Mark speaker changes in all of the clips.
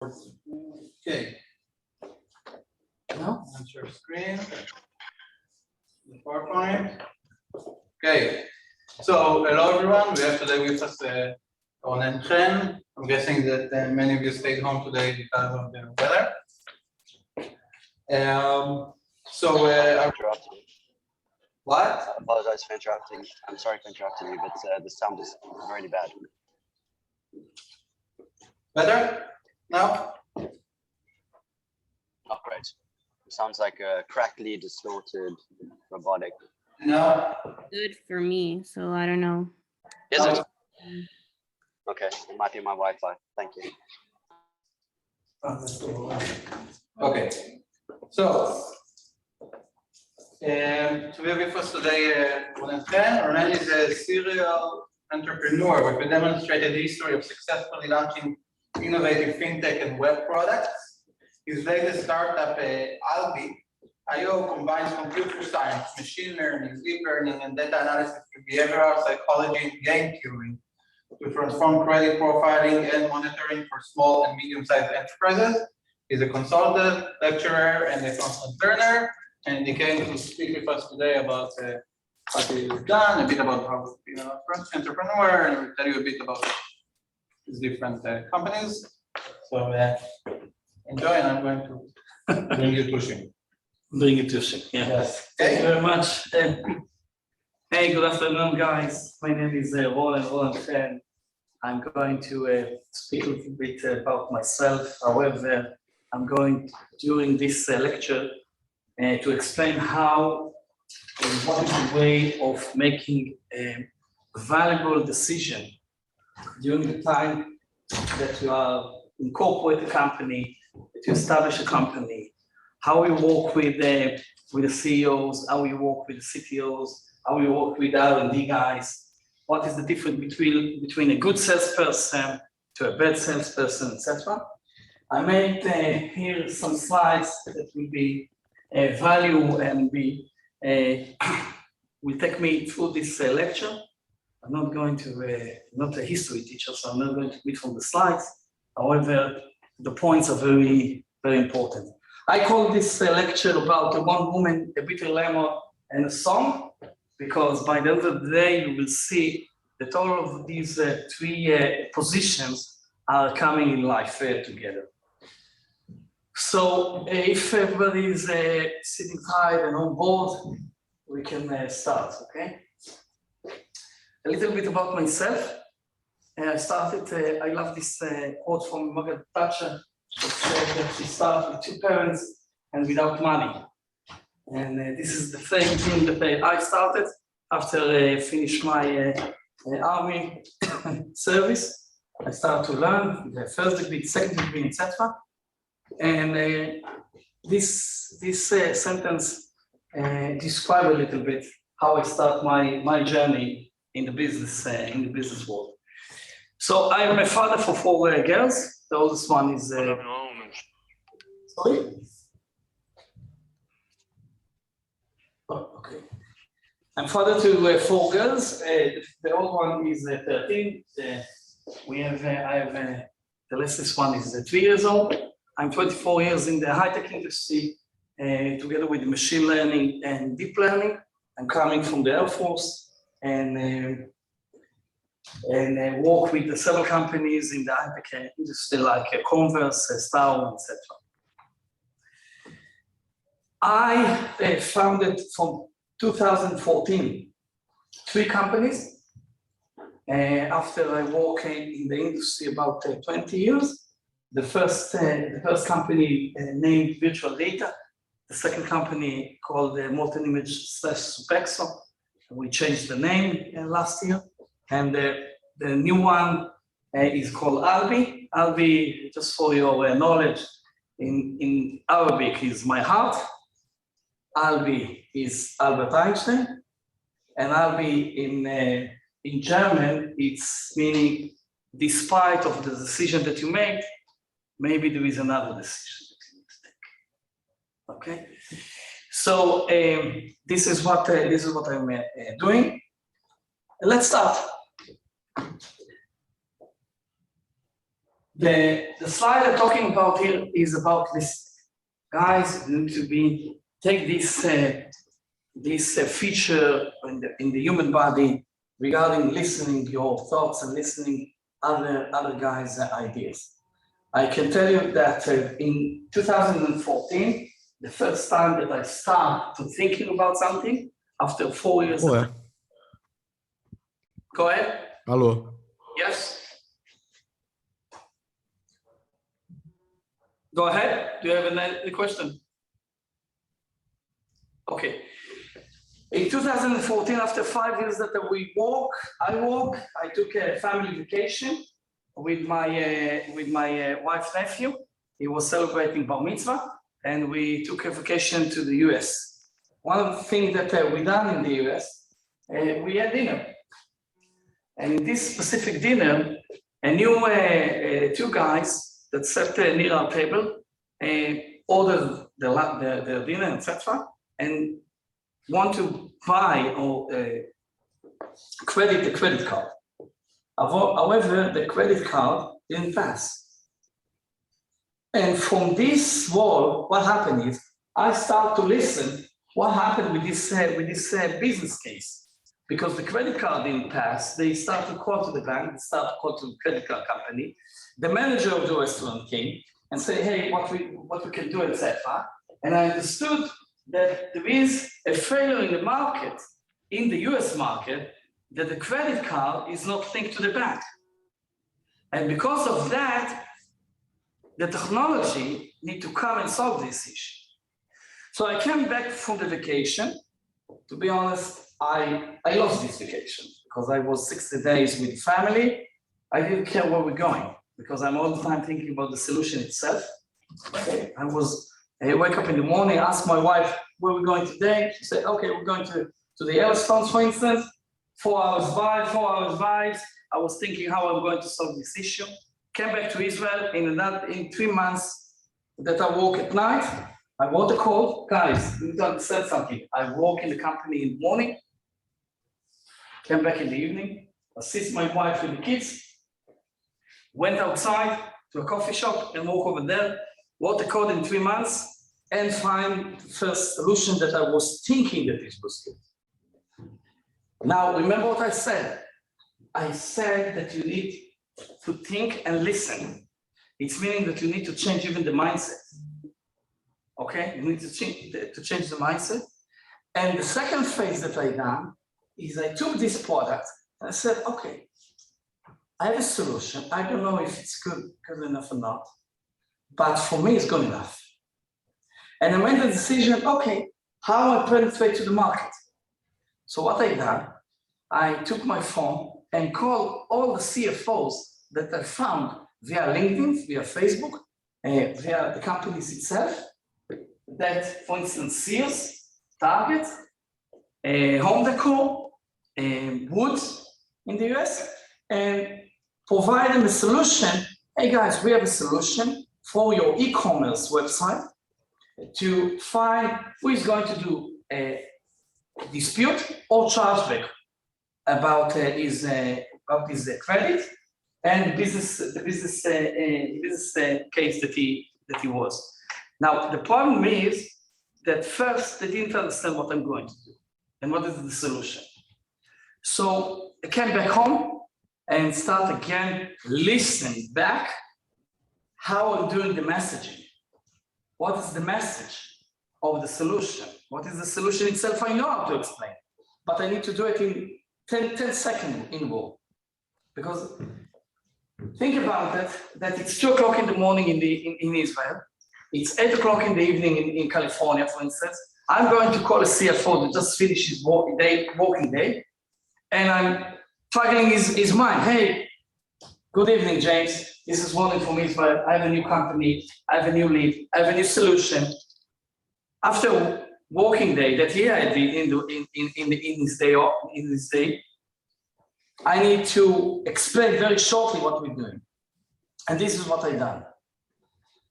Speaker 1: Okay. Now, on your screen, the PowerPoint. Okay. So, hello everyone. We have today with us Ronen Chen. I'm guessing that many of you stayed home today because of the weather. What?
Speaker 2: I apologize for interrupting. I'm sorry for interrupting you, but the sound is really bad.
Speaker 1: Better? Now?
Speaker 2: Not great. It sounds like a crackly, distorted, robotic.
Speaker 1: No.
Speaker 3: Good for me, so I don't know.
Speaker 2: Is it? Okay, it might be my Wi-Fi. Thank you.
Speaker 1: Okay. So we have with us today Ronen Chen. Ronen is a serial entrepreneur with a demonstrated history of successfully launching innovative fintech and web products. His latest startup, Albi.io, combines computer science, machine learning, deep learning, and data analysis with behavioral psychology and game theory to transform credit profiling and monitoring for small and medium-sized enterprises. He's a consultant, lecturer, and a constant learner, and he came to speak with us today about what he's done, a bit about how he's been an entrepreneur, and we'll tell you a bit about his different companies. So enjoy, and I'm going to bring you to Shim.
Speaker 4: Bring it to Shim, yeah.
Speaker 1: Yes.
Speaker 4: Thank you very much. Hey, good afternoon, guys. My name is Ronen Chen. I'm going to speak a little bit about myself. However, I'm going during this lecture to explain how what is the way of making a valuable decision during the time that you are incorporate a company, that you establish a company, how we work with the CEOs, how we work with the CTOs, how we work with R&D guys, what is the difference between a good salesperson to a bad salesperson, etc. I made here some slides that will be value and will take me through this lecture. I'm not going to, not a history teacher, so I'm not going to read from the slides. However, the points are very, very important. I call this lecture about one woman, a bitter lemon, and a song, because by the end of the day, you will see that all of these three positions are coming in life together. So if everybody is sitting tight and on board, we can start, okay? A little bit about myself. I started, I love this quote from Margaret Thatcher, that said that she started with 2 parents and without money. And this is the same thing that I started after I finished my army service. I started to learn the first degree, second degree, etc. And this sentence describes a little bit how I start my journey in the business world. So I am a father for 4 girls. The oldest one is sorry. Oh, okay. I'm father to 4 girls. The old one is 13. I have the latest one is 3 years old. I'm 24 years in the high-tech industry, together with machine learning and deep learning. I'm coming from the Air Force and work with several companies in the high-tech industry like Converse, Star, etc. I founded from 2014 3 companies. After I worked in the industry about 20 years. The first company named Virtual Data. The second company called Molten Image/Supexo. We changed the name last year. And the new one is called Albi. Albi, just for your knowledge, in Arabic is my heart. Albi is Albert Einstein. And Albi in German, it's meaning despite of the decision that you make, maybe there is another decision that you need to take. Okay, so this is what I'm doing. Let's start. The slide I'm talking about here is about this. Guys, you need to take this feature in the human body regarding listening your thoughts and listening other guys' ideas. I can tell you that in 2014, the first time that I started thinking about something, after 4 years.
Speaker 5: Ué,
Speaker 4: Go ahead.
Speaker 5: alô.
Speaker 4: Yes. Go ahead. Do you have any question? Okay. In 2014, after 5 years that I took a family vacation with my wife's nephew. He was celebrating bar mitzvah, and we took a vacation to the US. One of the things that we done in the US, we had dinner. And in this specific dinner, I knew two guys that sat near our table, ordered their dinner, etc., and want to buy or credit the credit card. However, the credit card didn't pass. And from this wall, what happened is I start to listen what happened with this business case. Because the credit card didn't pass, they start to call to the bank, they start to call to the credit card company. The manager of the restaurant came and said, hey, what we can do, etc. And I understood that there is a failure in the market, in the US market, that the credit card is not linked to the bank. And because of that, the technology need to come and solve this issue. So I came back from the vacation. To be honest, I lost this vacation because I was 60 days with family. I didn't care where we're going because I'm all the time thinking about the solution itself. Okay. I wake up in the morning, ask my wife, where are we going today? She said, okay, we're going to the Yellowstones, for instance, 4 hours vibes. I was thinking how I'm going to solve this issue. Came back to Israel in 3 months that I work at night. I wrote a call, guys, you need to understand something. I work in the company in the morning, came back in the evening, assist my wife with the kids, went outside to a coffee shop and walk over there, wrote the code in 3 months, and find the first solution that I was thinking that it was good. Now, remember what I said? I said that you need to think and listen. It's meaning that you need to change even the mindset. Okay, you need to change the mindset. And the second phase that I done is I took this product and I said, okay, I have a solution. I don't know if it's good enough or not, but for me, it's good enough. And I made the decision, okay, how I penetrate to the market. So what I done, I took my phone and called all the CFOs that I found via LinkedIn, via Facebook, via the companies itself, that, for instance, Sears, Target, Home Decor, Woods in the US, and provide them a solution. Hey guys, we have a solution for your e-commerce website to find who is going to do a dispute or chargeback about his credit and the business case that he was. Now, the problem is that first, they didn't understand what I'm going to do and what is the solution. So I came back home and start again listening back how I'm doing the messaging. What is the message of the solution? What is the solution itself? I know how to explain, but I need to do it in 10 seconds interval. Because think about it, that it's 2 o'clock in the morning in Israel. It's 8 o'clock in the evening in California, for instance. I'm going to call a CFO that just finished his working day, and I'm struggling his mind. Hey, good evening, James. This is Warren from Israel. I have a new company. I have a new lead. I have a new solution. After working day that he had in his day, I need to explain very shortly what we're doing, and this is what I done.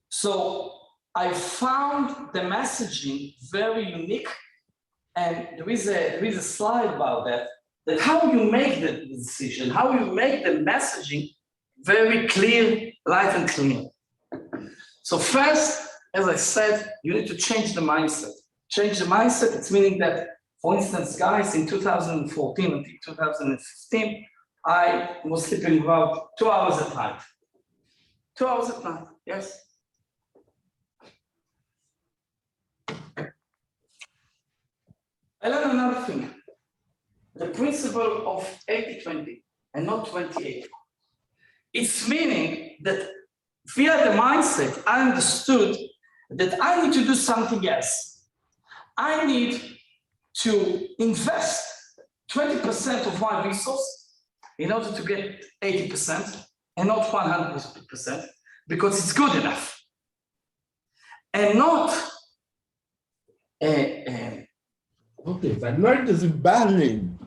Speaker 4: So I found the messaging very unique, and there is a slide about that how you make the decision, how you make the messaging very clear light and clean. So first, as I said, you need to change the mindset. Change the mindset, it's meaning that, for instance, guys, in 2014 until 2015, I was sleeping about 2 hours at night. 2 hours at night, yes. I learned another thing. The principle of 80-20 and not 28. It's meaning that via the mindset, I understood that I need to do something else. I need to invest 20% of my resource in order to get 80% and not 100% because it's good enough. And not
Speaker 5: Okay, but nerd is a bad name.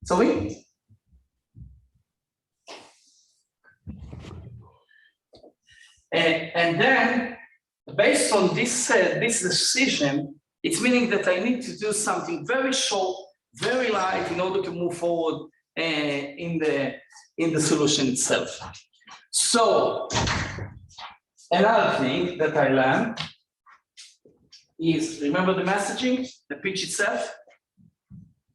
Speaker 4: sorry? And then, based on this decision, it's meaning that I need to do something very short, very light, in order to move forward in the solution itself. So, another thing that I learned is, remember the messaging, the pitch itself?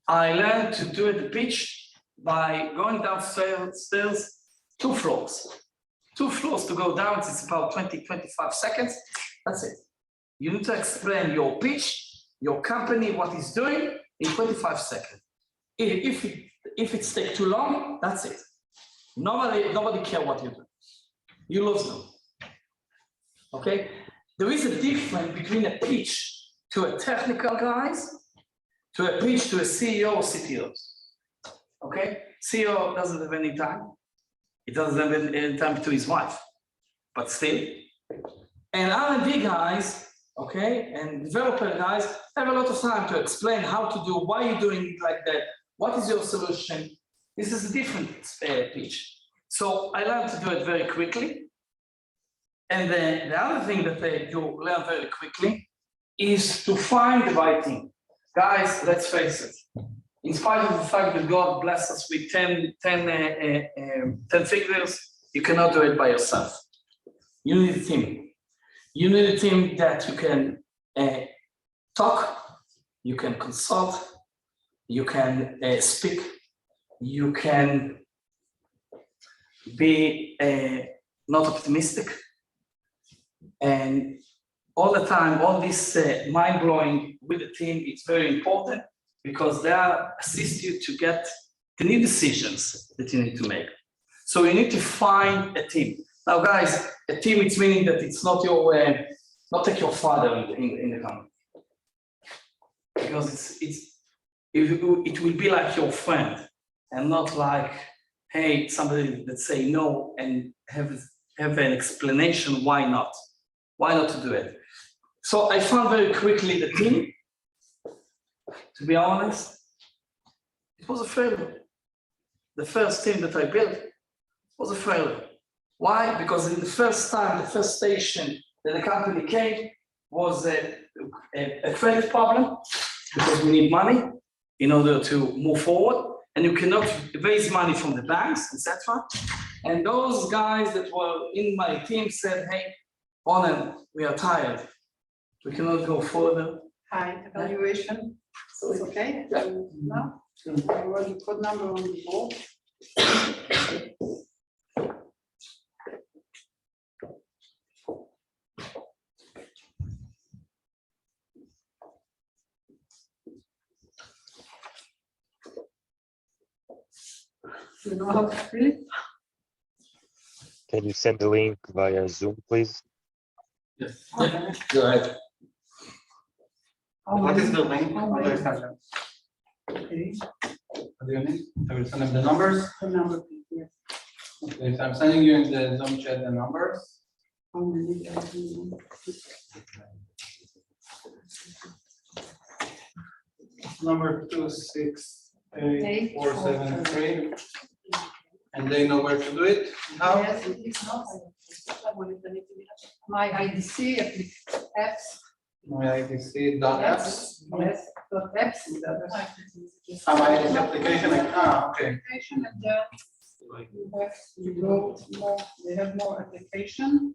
Speaker 4: I learned to do the pitch by going downstairs, 2 floors. 2 floors to go down, it's about 20-25 seconds. That's it. You need to explain your pitch, your company, what it's doing in 25 seconds. If it's take too long, that's it. Nobody care what you do. You lose them. Okay? There is a difference between a pitch to a technical guys, to a pitch to a CEO or CTO. Okay? CEO doesn't have any time. He doesn't have any time to his wife, but still. And R&D guys, okay, and developer guys have a lot of time to explain how to do, why you're doing it like that, what is your solution. This is a different pitch. So I learned to do it very quickly. And the other thing that you learn very quickly is to find the right team. Guys, let's face it. In spite of the fact that God blessed us with 10 figures, you cannot do it by yourself. You need a team. You need a team that you can talk, you can consult, you can speak, you can be not optimistic. And all the time, all this mind-blowing with the team, it's very important because they assist you to get the new decisions that you need to make. So you need to find a team. Now, guys, a team, it's meaning that it's not your, not like your father in the company. Because it will be like your friend and not like, hey, somebody that say no and have an explanation why not to do it. So I found very quickly the team. To be honest, it was a failure. The first team that I built was a failure. Why? Because in the first time, the first station that the company came was a credit problem, because we need money in order to move forward, and you cannot raise money from the banks, etc. And those guys that were in my team said, hey, Onen, we are tired. We cannot go further.
Speaker 6: Hi, evaluation. So it's okay? No? I wrote the code number on the board. You know how to fill it?
Speaker 7: Can you send the link via Zoom, please?
Speaker 1: Yes.
Speaker 6: Okay.
Speaker 1: Go ahead.
Speaker 6: How
Speaker 1: What
Speaker 6: many-
Speaker 1: is the link?
Speaker 6: how
Speaker 1: What do I
Speaker 6: many-
Speaker 1: have there?
Speaker 6: Okay,
Speaker 1: What do you need? I will send them the numbers.
Speaker 6: the number, yes.
Speaker 1: Okay, so I'm sending you in the Zoom chat the numbers.
Speaker 6: How many do you want?
Speaker 1: Number 268473, and they know where to do it now.
Speaker 6: Yes, it is not. My IDC apps.
Speaker 1: My IDC dot apps.
Speaker 6: Yes, dot apps.
Speaker 1: My IDC application. Okay.
Speaker 6: Application and then They have more application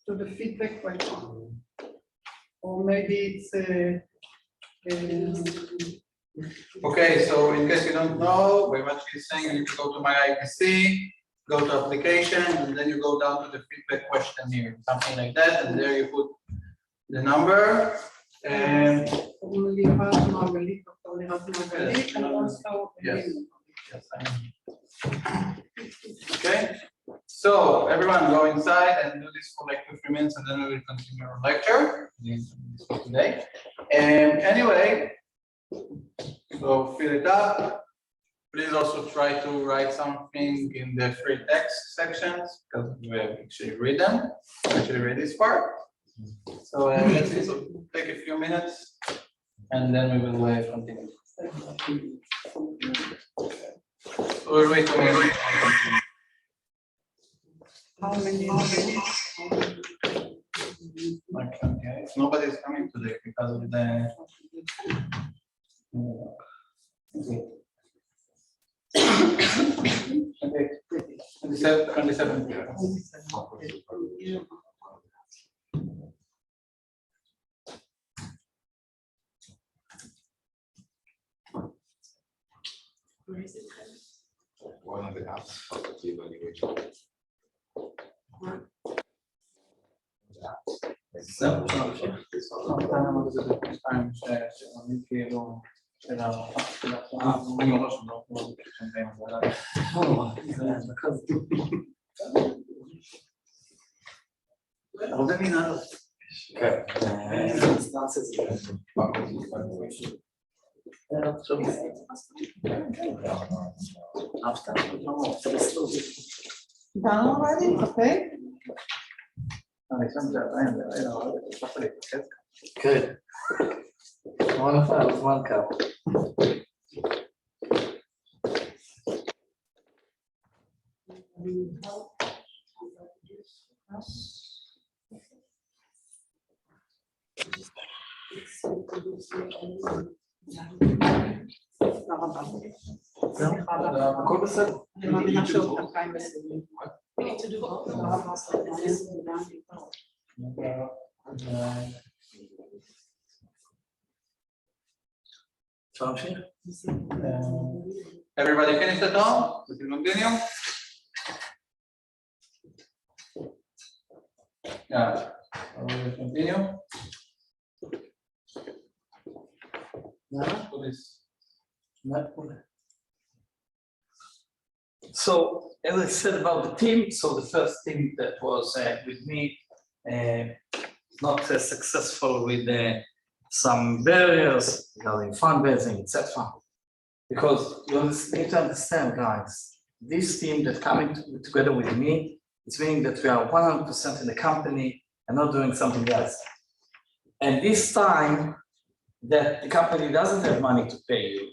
Speaker 6: to the feedback question. Or maybe it's
Speaker 1: Okay, so in case you don't know, by what she's saying, you go to my IPC, go to application, and then you go down to the feedback questionnaire, something like that, and there you put the number. And
Speaker 6: only half Margalit, and also.
Speaker 1: Yes. yes, okay, so everyone go inside and do this for like 2-3 minutes, and then we will continue our lecture for today. And anyway, so fill it up. Please also try to write something in the free text sections because we will actually read them. Actually read this part. So let's see. So take a few minutes, and then we will continue. We'll wait a minute.
Speaker 6: How many?
Speaker 1: Okay, nobody is coming today because of the. Okay, 27.
Speaker 5: One of the apps of the evaluation.
Speaker 1: אני ממש לא הרבה מנהל. כן.
Speaker 6: Done already? Okay.
Speaker 4: כן. מה נפל? הזמן קר. הכל בסדר.
Speaker 6: אני מאמינה שעוד 2020.
Speaker 1: Everybody finished at all? We can continue? Yeah, we will continue. For this.
Speaker 4: So, as I said about the team, so the first team that was with me, not successful with some barriers regarding fundraising, etc. Because you need to understand, guys, this team that coming together with me, it's meaning that we are 100% in the company and not doing something else. And this time that the company doesn't have money to pay you,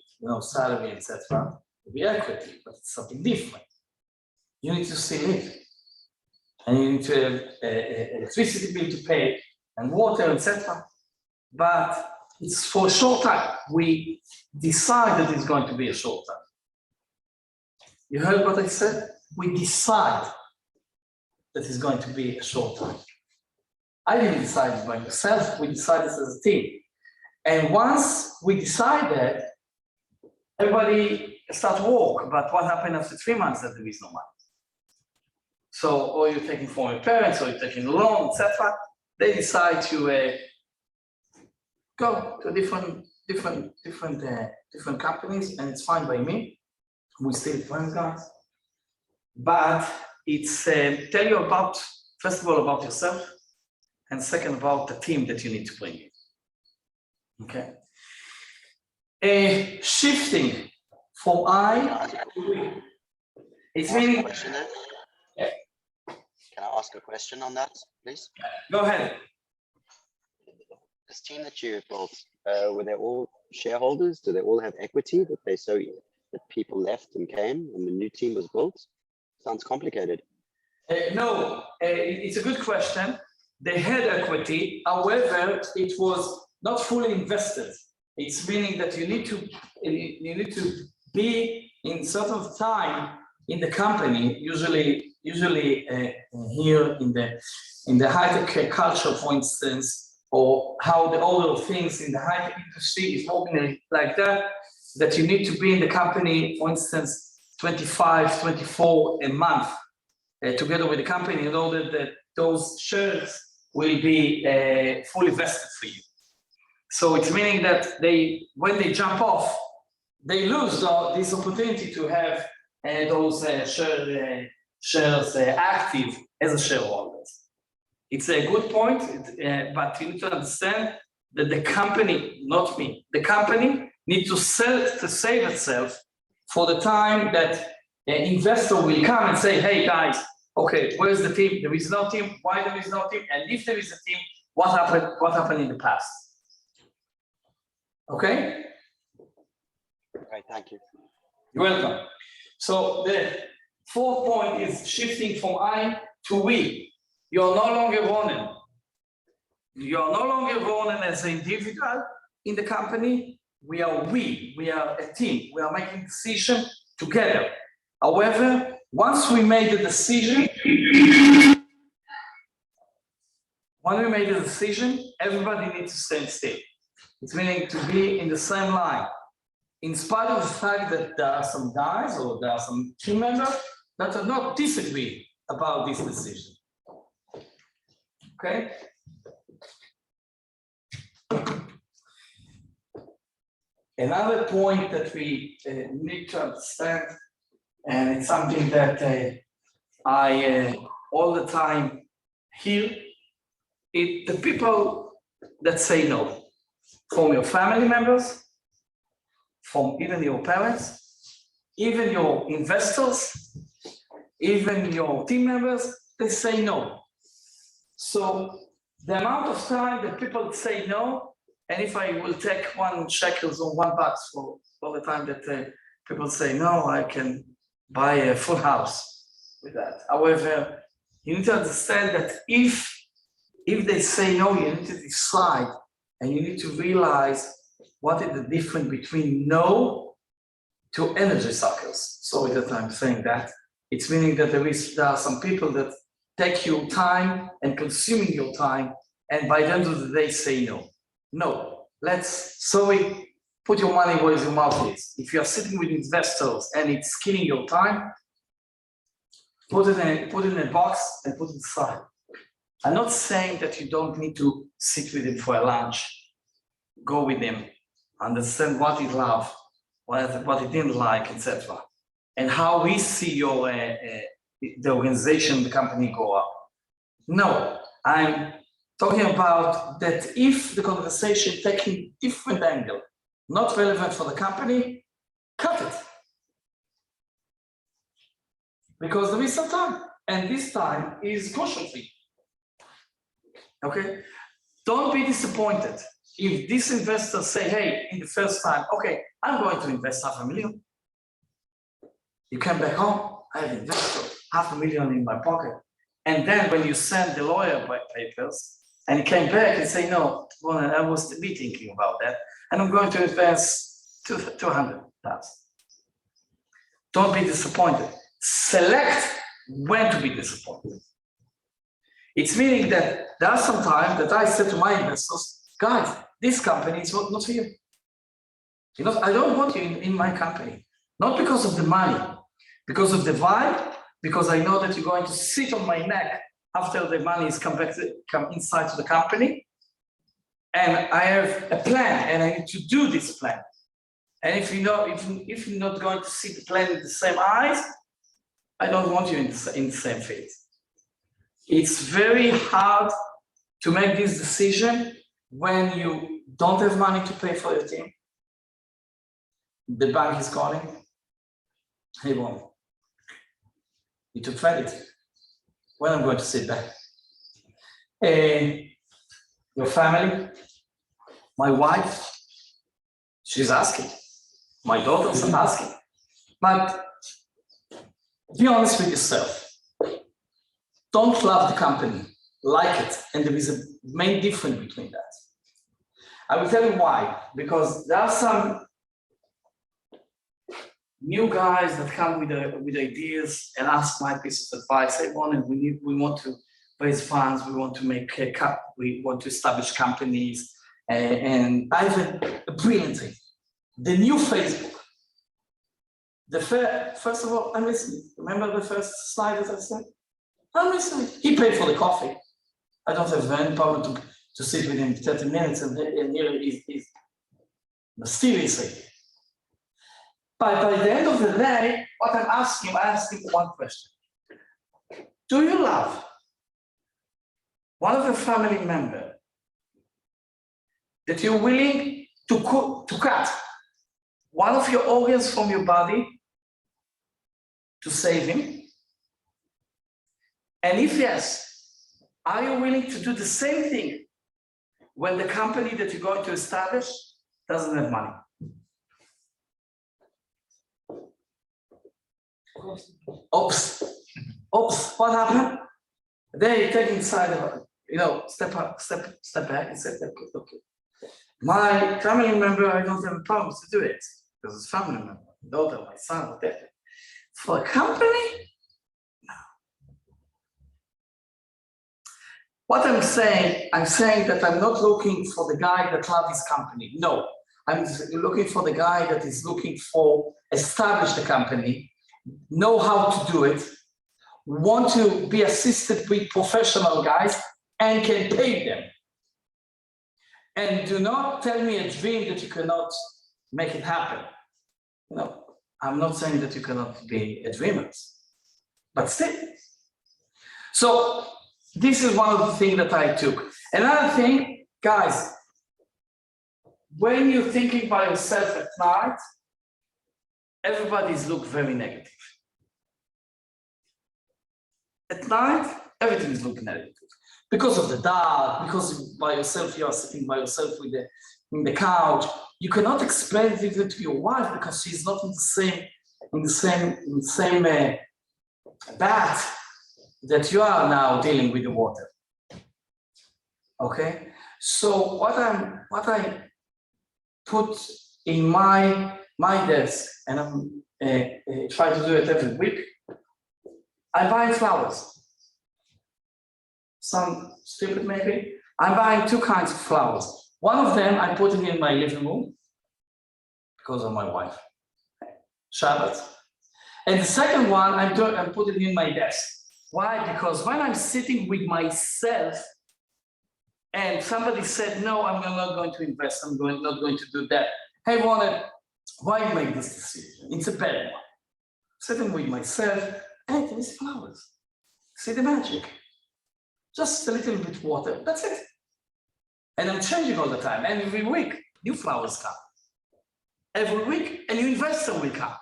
Speaker 4: salary, etc., be equity, but it's something different. You need to still live. And you need to have electricity bill to pay and water, etc. But it's for a short time. We decide that it's going to be a short time. You heard what I said? We decide that it's going to be a short time. I didn't decide it by myself, we decided as a team. And once we decide that, everybody start work, but what happened after 3 months that there is no money? So, or you're taking from your parents, or you're taking a loan, etc. They decide to go to different companies, and it's fine by me. We still friends, guys. But it's tell you about, first of all, about yourself, and second about the team that you need to bring in. Okay. Shifting from I to we. It's meaning.
Speaker 2: Yeah. Can I ask a question on that, please?
Speaker 4: Go ahead.
Speaker 2: This team that you built, were they all shareholders? Do they all have equity that they so that people left and came and the new team was built? Sounds complicated.
Speaker 4: No, it's a good question. They had equity, however, it was not fully invested. It's meaning that you need to be in certain time in the company, usually here in the high-tech culture, for instance, or how the order of things in the high-tech industry is working like that you need to be in the company, for instance, 25, 24 a month together with the company in order that those shares will be fully vested for you. So it's meaning that when they jump off, they lose this opportunity to have those shares active as a shareholders. It's a good point, but you need to understand that the company, not me, the company needs to save itself for the time that an investor will come and say, hey guys, okay, where's the team? There is no team. Why there is no team? And if there is a team, what happened in the past? Okay?
Speaker 2: Great, thank you.
Speaker 4: You're welcome. So the fourth point is shifting from I to we. You're no longer Ronen. You're no longer Ronen as an individual in the company. We are a team. We are making decisions together. However, once we made the decision, everybody needs to stand still. It's meaning to be in the same line. In spite of the fact that there are some guys or there are some team members that are not disagree about this decision. Okay? Another point that we need to understand, and it's something that I all the time hear, it the people that say no, from your family members, from even your parents, even your investors, even your team members, they say no. So the amount of time that people say no, and if I will take $1 shekels or $1 for the time that people say no, I can buy a full house with that. However, you need to understand that if they say no, you need to decide and you need to realize what is the difference between no to energy suckers. Sorry that I'm saying that. It's meaning that there are some people that take your time and consuming your time, and by the end of the day say no. No, put your money where your mouth is. If you are sitting with investors and it's killing your time, put it in a box and put it aside. I'm not saying that you don't need to sit with him for a lunch. Go with him, understand what he loved, what he didn't like, etc. And how we see your the organization, the company go up. No, I'm talking about that if the conversation taking different angle, not relevant for the company, cut it. Because there is some time, and this time is crucial for you. Okay? Don't be disappointed if this investor say, hey, in the first time, okay, I'm going to invest $500,000. You come back home, I have invested $500,000 in my pocket. And then when you send the lawyer papers, and he came back and say, no, well, I was thinking about that, and I'm going to invest $200,000. Don't be disappointed. Select when to be disappointed. It's meaning that there are some times that I said to my investors, guys, this company is not for you. You know, I don't want you in my company, not because of the money, because of the vibe, because I know that you're going to sit on my neck after the money is come inside to the company, and I have a plan, and I need to do this plan. And if you're not going to see the plan with the same eyes, I don't want you in the same field. It's very hard to make this decision when you don't have money to pay for your team. The bank is calling. Hey, Ron, you took credit. When I'm going to sit back. Your family, my wife, she's asking. My daughters are asking. But be honest with yourself. Don't love the company, like it, and there is a main difference between that. I will tell you why, because there are some new guys that come with ideas and ask my piece of advice. Hey, Ronen, we want to raise funds, we want to make we want to establish companies, and I have a brilliant thing. The new Facebook. First of all, I'm listening. Remember the first slide that I said? I'm listening. He paid for the coffee. I don't have any problem to sit with him 30 minutes and here he's mysteriously. By the end of the day, what I ask him one question. Do you love one of your family members that you're willing to cut one of your organs from your body to save him? And if yes, are you willing to do the same thing when the company that you're going to establish doesn't have money? Oops, what happened? They take inside of, step back and say, okay. My family member, I don't have a problem to do it because it's family member, daughter, my son, whatever. For a company, no. What I'm saying that I'm not looking for the guy that loves his company. No, I'm looking for the guy that is looking for establish the company, know how to do it, want to be assisted with professional guys and can pay them. And do not tell me a dream that you cannot make it happen. I'm not saying that you cannot be a dreamer, but still. So this is one of the things that I took. Another thing, guys, when you're thinking by yourself at night, everybody's look very negative. At night, everything is looking negative. Because of the dark, because by yourself, you are sitting by yourself in the couch. You cannot explain it even to your wife because she's not in the same bath that you are now dealing with the water. Okay, so what I put in my desk, and I'm trying to do it every week. I buy flowers. Some stupid maybe. I'm buying two kinds of flowers. One of them I'm putting in my living room because of my wife, Shabbat. And the second one I'm putting in my desk. Why? Because when I'm sitting with myself and somebody said, no, I'm not going to invest, I'm not going to do that. Hey, Ronen, why make this decision? It's a bad one. Sitting with myself, hey, there's flowers. See the magic. Just a little bit of water, that's it. And I'm changing all the time. And every week, new flowers come. Every week, a new investor will come.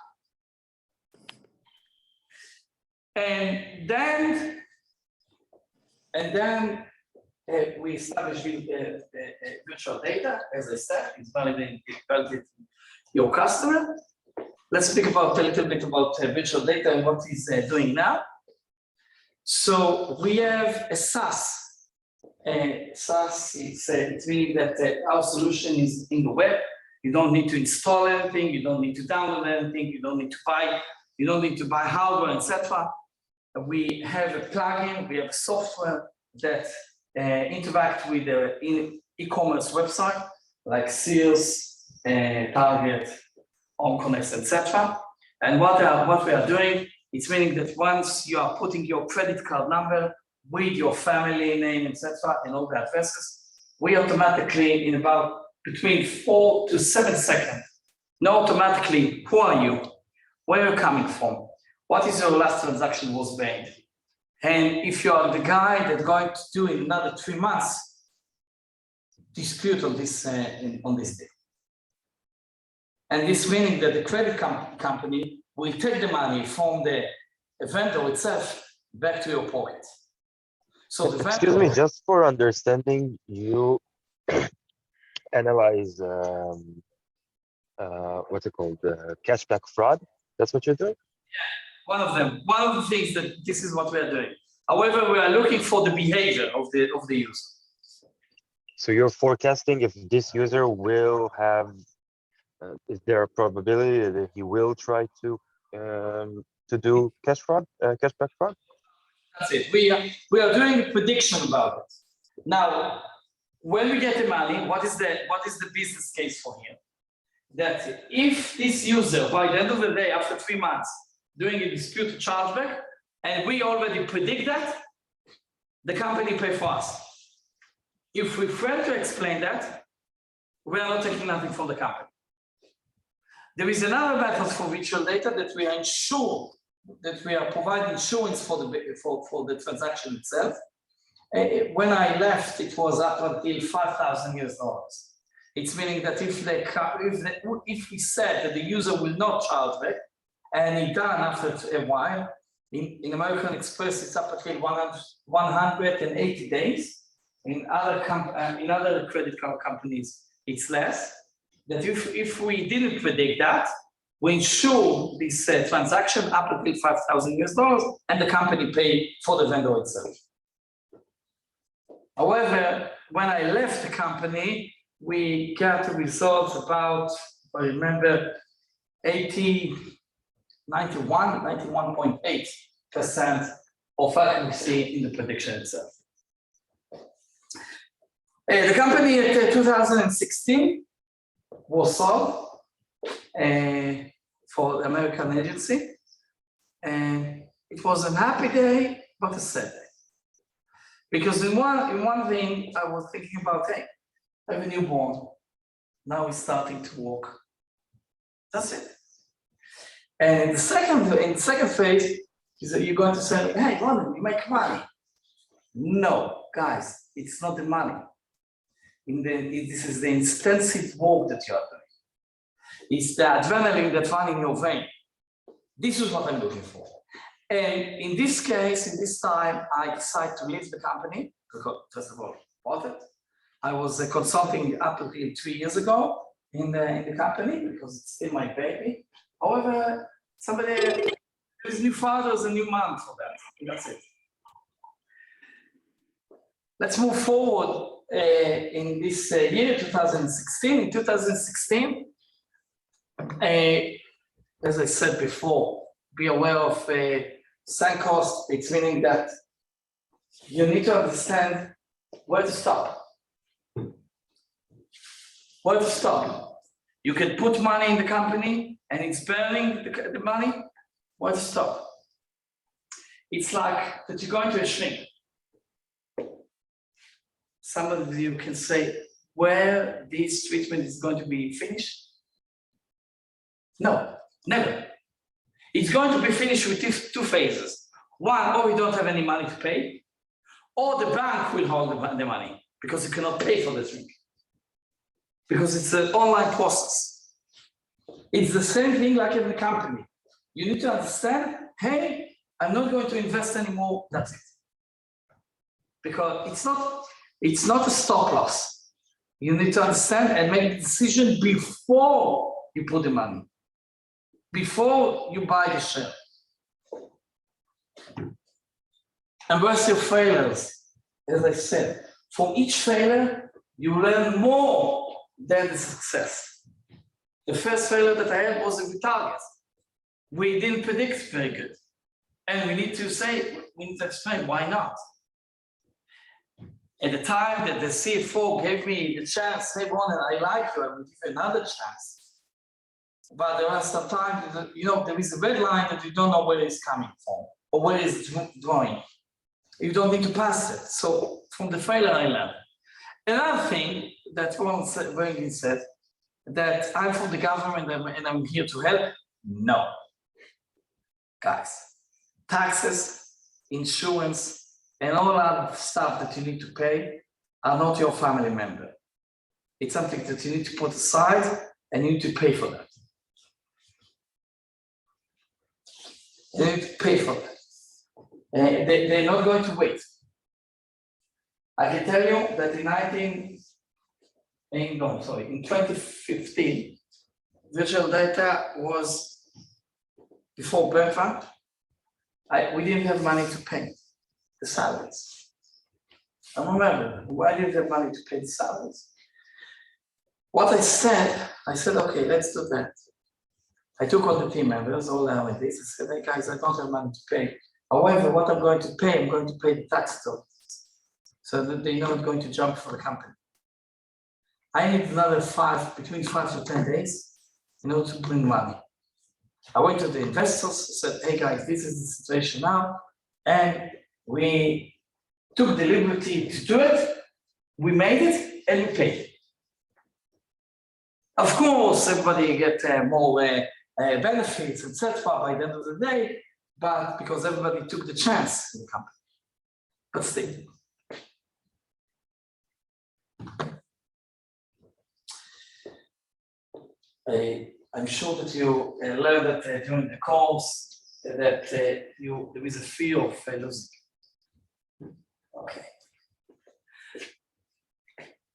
Speaker 4: And then we establish virtual data, as I said, it's validated your customer. Let's speak about a little bit about virtual data and what it's doing now. So we have a SaaS. SaaS, it's meaning that our solution is in the web. You don't need to install anything, you don't need to download anything, you don't need to buy hardware, etc. We have a plugin, we have a software that interact with the e-commerce website like Sears, Target, OnConnect, etc. And what we are doing, it's meaning that once you are putting your credit card number with your family name, etc., and all the addresses, we automatically, in about between 4 to 7 seconds, know automatically who are you, where you're coming from, what is your last transaction was made, and if you are the guy that's going to do in another 3 months, dispute on this day. And this meaning that the credit company will take the money from the vendor itself back to your pocket. So the
Speaker 7: Excuse me, just for understanding, you analyze what's it called, cashback fraud. That's what you're doing?
Speaker 4: One of them. One of the things that this is what we are doing. However, we are looking for the behavior of the user.
Speaker 7: So you're forecasting if this user will have Is there a probability that he will try to do cash fraud, cashback fraud?
Speaker 4: That's it. We are doing a prediction about it. Now, when we get the money, what is the business case for him? That if this user, by the end of the day, after 3 months, doing a disputed chargeback, and we already predict that, the company pay for us. If we fail to explain that, we are not taking nothing from the company. There is another method for virtual data that we are insured, that we are providing insurance for the transaction itself. When I left, it was up until $5,000. It's meaning that if we said that the user will not charge back, and it done after a while, in American Express, it's up until 180 days. In other credit card companies, it's less. That if we didn't predict that, we insure this transaction up until $5,000, and the company pay for the vendor itself. However, when I left the company, we got the results about, I remember, 91.8% of accuracy in the prediction itself. The company at 2016 was sold for the American agency, and it was a happy day, but a sad day. Because in one thing, I was thinking about, hey, I have a newborn, now he's starting to walk. That's it. And in the second phase, you're going to say, hey, Ronald, you make money. No, guys, it's not the money. This is the intensive work that you are doing. It's the adrenaline that's running in your vein. This is what I'm looking for. And in this case, in this time, I decided to leave the company, because first of all, bought it. I was consulting up until 3 years ago in the company, because it's still my baby. However, there's new fathers and new moms for that. That's it. Let's move forward in this year, 2016. In 2016, as I said before, be aware of sunk cost. It's meaning that you need to understand where to stop. Where to stop. You can put money in the company and it's burning the money. Where to stop. It's like that you're going to a shrink. Some of you can say where this treatment is going to be finished. No, never. It's going to be finished with 2 phases. One, or we don't have any money to pay, or the bank will hold the money because you cannot pay for the drink. Because it's an online process. It's the same thing like in the company. You need to understand, hey, I'm not going to invest anymore, that's it. Because it's not a stop loss. You need to understand and make a decision before you put the money. Before you buy the share. Embrace your failures. As I said, from each failure, you learn more than the success. The first failure that I had was with targets. We didn't predict very good. And we need to explain why not. At the time that the CFO gave me the chance, hey, Ronan, I like you, I will give you another chance. But there are some times, there is a red line that you don't know where it's coming from or where it's going. You don't need to pass it. So from the failure, I learned. Another thing that Ron said, that I'm from the government and I'm here to help. No. Guys, taxes, insurance, and all other stuff that you need to pay are not your family member. It's something that you need to put aside and you need to pay for that. You need to pay for that. They're not going to wait. I can tell you that in 2015, virtual data was before Burn Fund. We didn't have money to pay the salaries. I remember, why didn't have money to pay the salaries? What I said, okay, let's do that. I took all the team members, all the analysts, I said, hey guys, I don't have money to pay. However, what I'm going to pay, I'm going to pay the tax authorities so that they're not going to jump for the company. I need another between 5 to 10 days in order to bring money. I went to the investors, said, hey guys, this is the situation now. And we took the liberty to do it. We made it and we paid. Of course, everybody get more benefits, etc. by the end of the day, but because everybody took the chance in the company. But still. I'm sure that you learned that during the course that there is a fear of losing. Okay.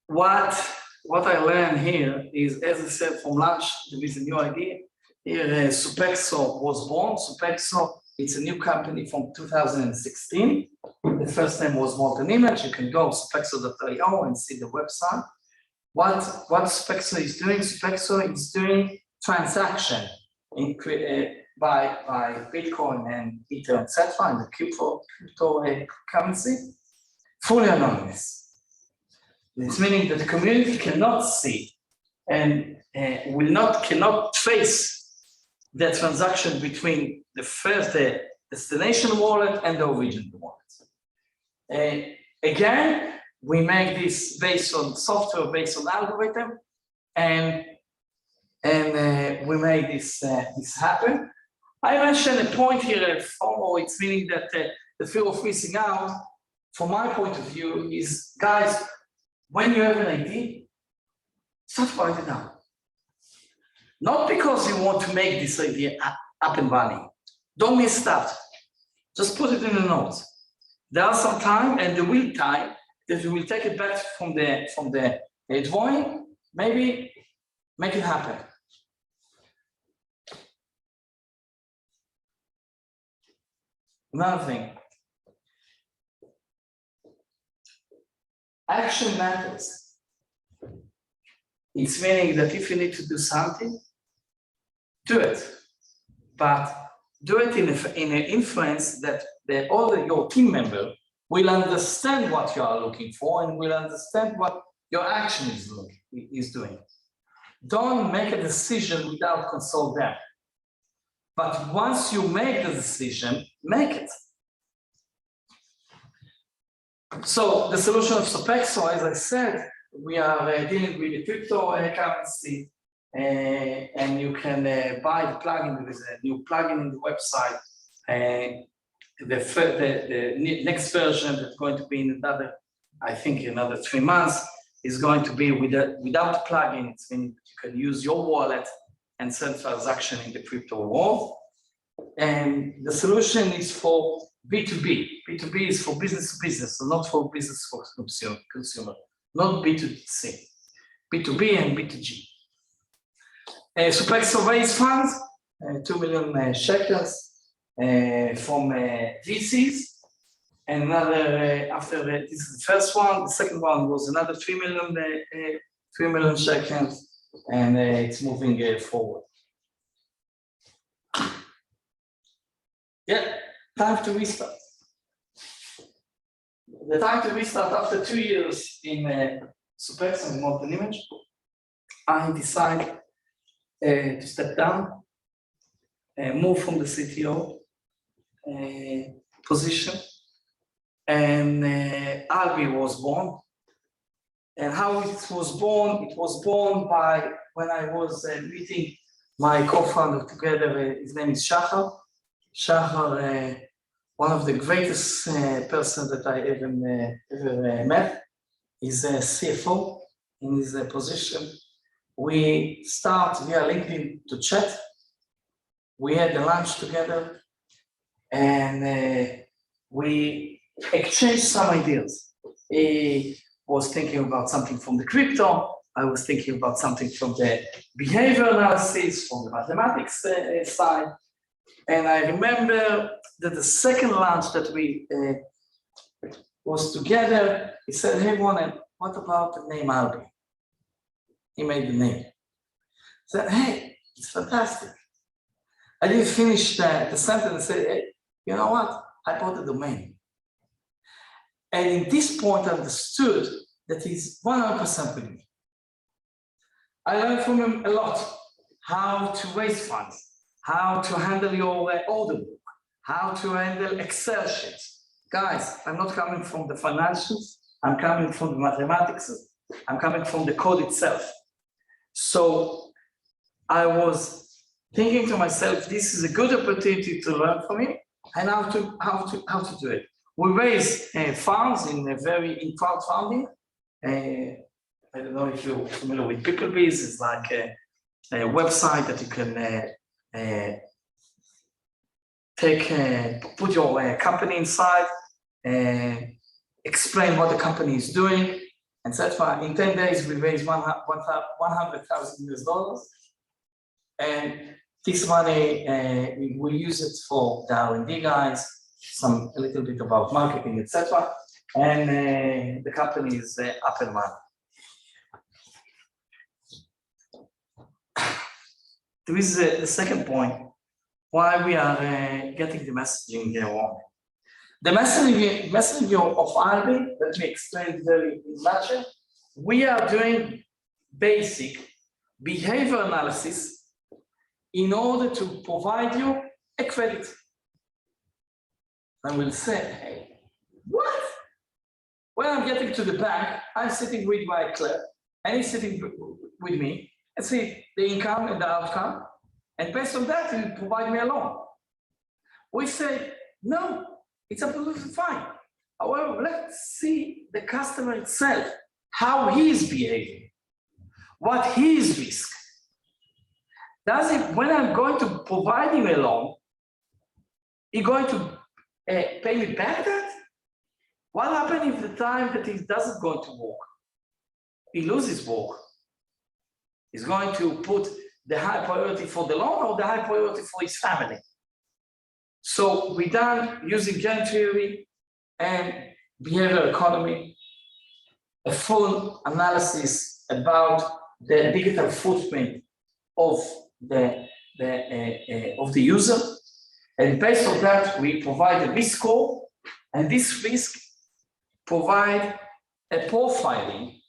Speaker 4: What I learned here is, as I said from lunch, there is a new idea. Here, Supexo was born. Supexo, it's a new company from 2016. The first name was Molten Image. You can go supexo.io and see the website. What Supexo is doing? Supexo is doing transaction by Bitcoin and Ether, etc., and the cryptocurrency, fully anonymous. This meaning that the community cannot see and cannot trace the transaction between the destination wallet and the original wallet. Again, we make this based on software, based on algorithm, and we made this happen. I mentioned a point here at FOMO. It's meaning that the fear of missing out, from my point of view, is guys, when you have an idea, start writing it down. Not because you want to make this idea up and running. Don't miss that. Just put it in the notes. There are some time, and there will be time that you will take it back from the drawing. Maybe make it happen. Another thing. Action matters. It's meaning that if you need to do something, do it. But do it in an influence that your team member will understand what you are looking for and will understand what your action is doing. Don't make a decision without consult them. But once you make the decision, make it. So the solution of Supexo, as I said, we are dealing with the cryptocurrency, and you can buy the plugin. There is a new plugin in the website. The next version that's going to be in another 3 months is going to be without the plugin. It's meaning that you can use your wallet and send transaction in the crypto world. And the solution is for B2B. B2B is for business to business, so not for business for consumer, not B2C. B2B and B2G. Supexo raised funds, 2 million shekels from VCs, and another after this is the first one. The second one was another 3 million shekels, and it's moving forward. Yeah, time to restart. The time to restart after 2 years in Supexo and Molten Image, I decided to step down, move from the CTO position, and Albi was born. And how it was born by when I was meeting my co-founder together. His name is Shachar. Shachar, one of the greatest person that I ever met, is a CFO in his position. We start via LinkedIn to chat. We had a lunch together, and we exchanged some ideas. He was thinking about something from the crypto. I was thinking about something from the behavior analysis, from the mathematics side. And I remember that the second lunch that we was together, he said, hey, Ronen, what about the name Albi? he made the name. Said, hey, it's fantastic. I didn't finish the sentence and said, hey, you know what? I bought the domain. And in this point, I understood that he's 100% with me. I learned from him a lot, how to raise funds, how to handle your order book, how to handle Excel sheets. Guys, I'm not coming from the financials, I'm coming from the mathematics, I'm coming from the code itself. So I was thinking to myself, this is a good opportunity to learn from him and how to do it. We raise funds in crowdfunding. I don't know if you're familiar with PickleBiz. It's like a website that you can put your company inside, explain what the company is doing, etc. In 10 days, we raised $100,000 US. And this money, we use it for the R&D guys, a little bit about marketing, etc. And the company is up and running. There is the second point, why we are getting the messaging wrong. The messaging of Albi, let me explain very in a nutshell. We are doing basic behavior analysis in order to provide you a credit. And we'll say, hey, what? When I'm getting to the bank, I'm sitting with my clerk, and he's sitting with me, and see the income and the outcome, and based on that, he will provide me a loan. We say, no, it's absolutely fine. However, let's see the customer itself, how he is behaving, what his risk. Does it, when I'm going to provide him a loan, he going to pay me back that? What happens if the time that he doesn't go to work? He loses work. He's going to put the high priority for the loan or the high priority for his family. So we done using game theory and behavioral economy, a full analysis about the digital footprint of the user. And based on that, we provide a risk score, and this risk provide a profiling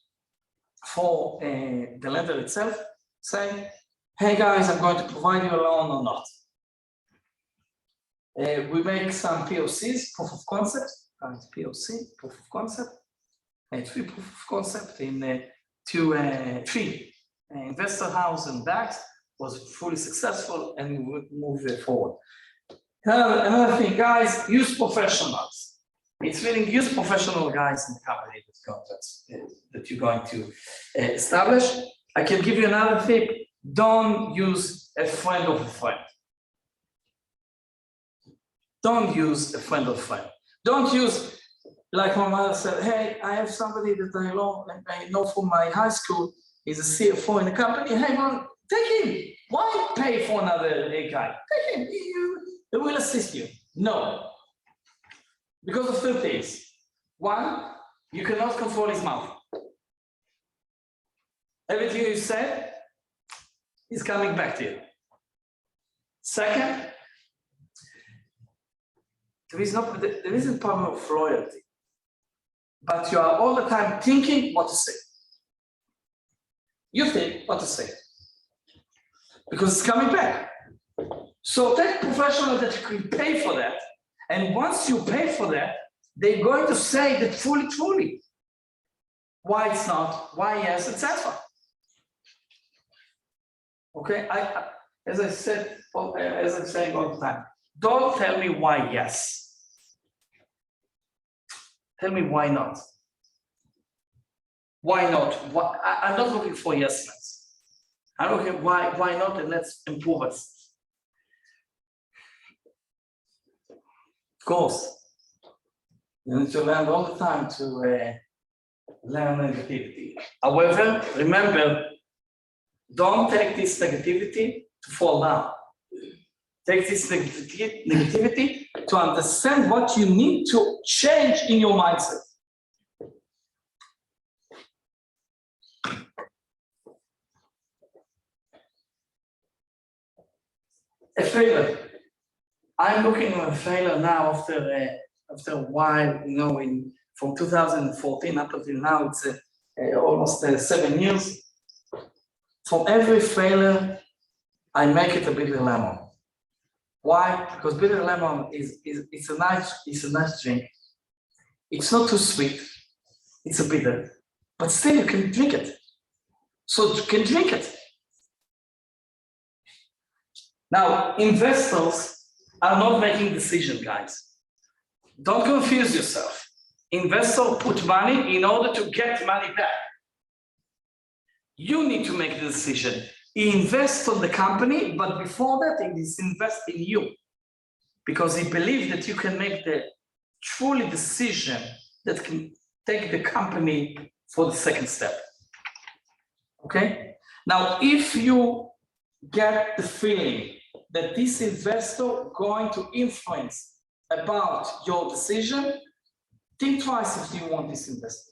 Speaker 4: for the lender itself, saying, hey guys, I'm going to provide you a loan or not. We make some POCs, proof of concept, POC, proof of concept, 3 proof of concept in 3 investor house and DAX was fully successful, and we would move it forward. Another thing, guys, use professionals. It's really use professional guys in the company that you're going to establish. I can give you another tip. Don't use a friend of a friend. Don't use a friend of a friend. Don't use, like my mother said, hey, I have somebody that I know from my high school, he's a CFO in the company. Hey, man, take him. Why pay for another guy? Take him. He will assist you. No. Because of 2 things. 1, you cannot control his mouth. Everything you said is coming back to you. Second, there isn't problem of loyalty, but you are all the time thinking what to say. You think what to say, because it's coming back. So take a professional that you can pay for that, and once you pay for that, they're going to say that truly, why it's not, why yes, etc. Okay, as I said, as I'm saying all the time, don't tell me why yes. Tell me why not. Why not? I'm not looking for yes mans. I'm looking why not, and let's improve us. Of course, you need to learn all the time to learn negativity. However, remember, don't take this negativity to fall down. Take this negativity to understand what you need to change in your mindset. A failure. I'm looking at a failure now after a while, you know, from 2014 up until now, it's almost 7 years. From every failure, I make it a bitter lemon. Why? Because bitter lemon it's a nice drink. It's not too sweet. It's a bitter, but still you can drink it. So you can drink it. Now, investors are not making decisions, guys. Don't confuse yourself. Investors put money in order to get money back. You need to make the decision. He invests on the company, but before that, he is investing in you. Because he believes that you can make the truly decision that can take the company for the second step. Okay? Now, if you get the feeling that this investor going to influence about your decision, think twice if you want this investor.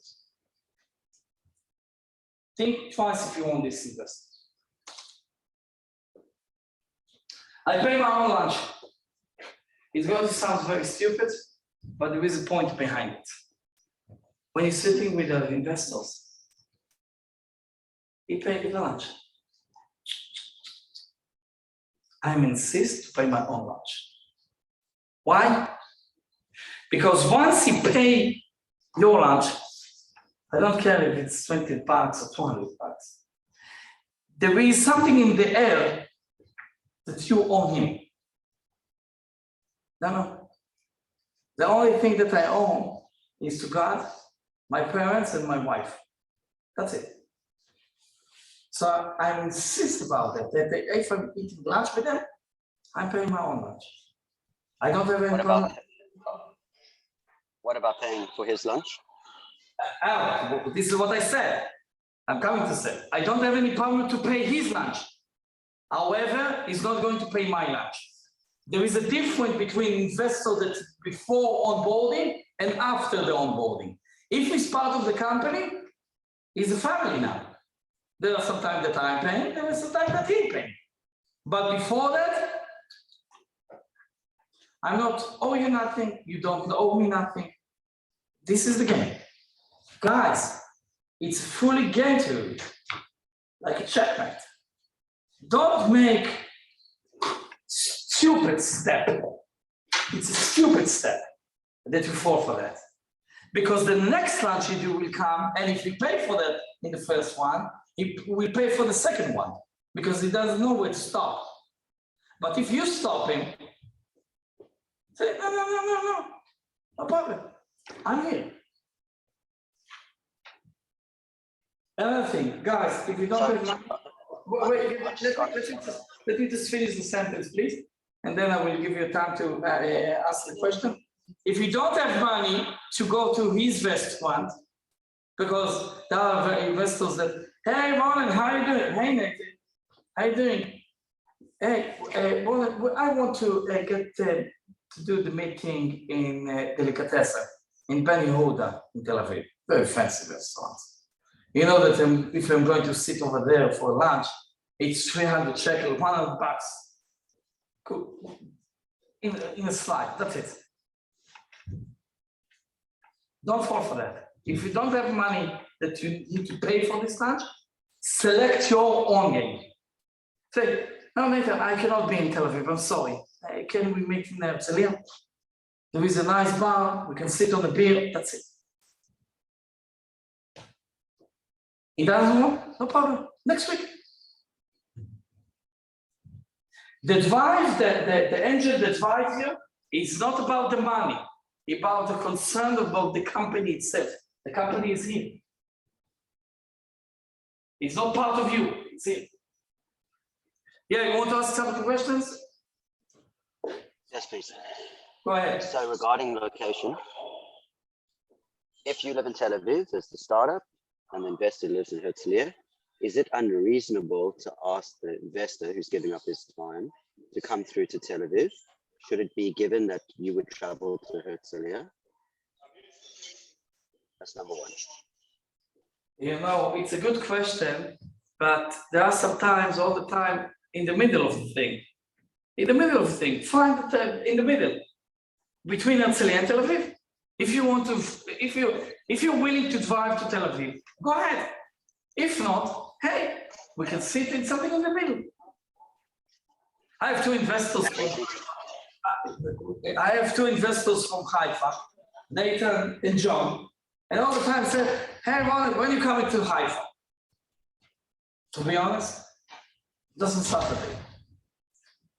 Speaker 4: Think twice if you want this investor. I pay my own lunch. It's going to sound very stupid, but there is a point behind it. When you're sitting with the investors, you pay the lunch. I insist to pay my own lunch. Why? Because once you pay your lunch, I don't care if it's 20 bucks or 200 bucks. There is something in the air that you owe him. No. The only thing that I own is to God, my parents, and my wife. That's it. So I insist about that. That if I'm eating lunch with them, I'm paying my own lunch. I don't have any problem.
Speaker 2: What about paying for his lunch?
Speaker 4: This is what I said. I'm coming to say. I don't have any problem to pay his lunch. However, he's not going to pay my lunch. There is a difference between investor that before onboarding and after the onboarding. If he's part of the company, he's a family now. There are some time that I'm paying, there is some time that he's paying. But before that, I'm not owe you nothing, you don't owe me nothing. This is the game. Guys, it's fully game theory, like a checkmate. Don't make stupid step. It's a stupid step that you fall for that. Because the next lunch you do will come, and if you pay for that in the first one, he will pay for the second one, because he doesn't know where to stop. But if you stop him, say, no problem, I'm here. Another thing, guys, if you don't have money, wait, let me just finish the sentence, please, and then I will give you time to ask the question. If you don't have money to go to his invest fund, because there are investors that, hey, Roland, how you doing? Hey, Nathan, how you doing? Hey, Roland, I want to get to do the meeting in Delicatessen, in Ben Yehuda, in Tel Aviv. Very fancy restaurants. You know that if I'm going to sit over there for lunch, it's 300 shekel, 100 bucks. Cool. In a slide, that's it. Don't fall for that. If you don't have money that you need to pay for this lunch, select your own game. Say, no, Nathan, I cannot be in Tel Aviv, I'm sorry. Can we meet in Herzliya? There is a nice bar, we can sit on a beer, that's it. It doesn't work? No problem. Next week. The drive, the engine that drives you is not about the money, it's about the concern about the company itself. The company is here. It's not part of you, it's here. Yeah, you want to ask some questions?
Speaker 2: Yes, please.
Speaker 4: Go ahead.
Speaker 2: So regarding location, if you live in Tel Aviv as the startup and the investor lives in Herzliya, is it unreasonable to ask the investor who's giving up his time to come through to Tel Aviv? Should it be given that you would travel to Herzliya? That's number one.
Speaker 4: You know, it's a good question, but there are sometimes all the time in the middle of the thing. in the middle of the thing, find in the middle, between Herzliya and Tel Aviv. If you want to, if you're willing to drive to Tel Aviv, go ahead. If not, hey, we can sit in something in the middle. I have two investors from Haifa, Nathan and John, and all the time say, hey, Ron, when are you coming to Haifa? To be honest, just on Saturday.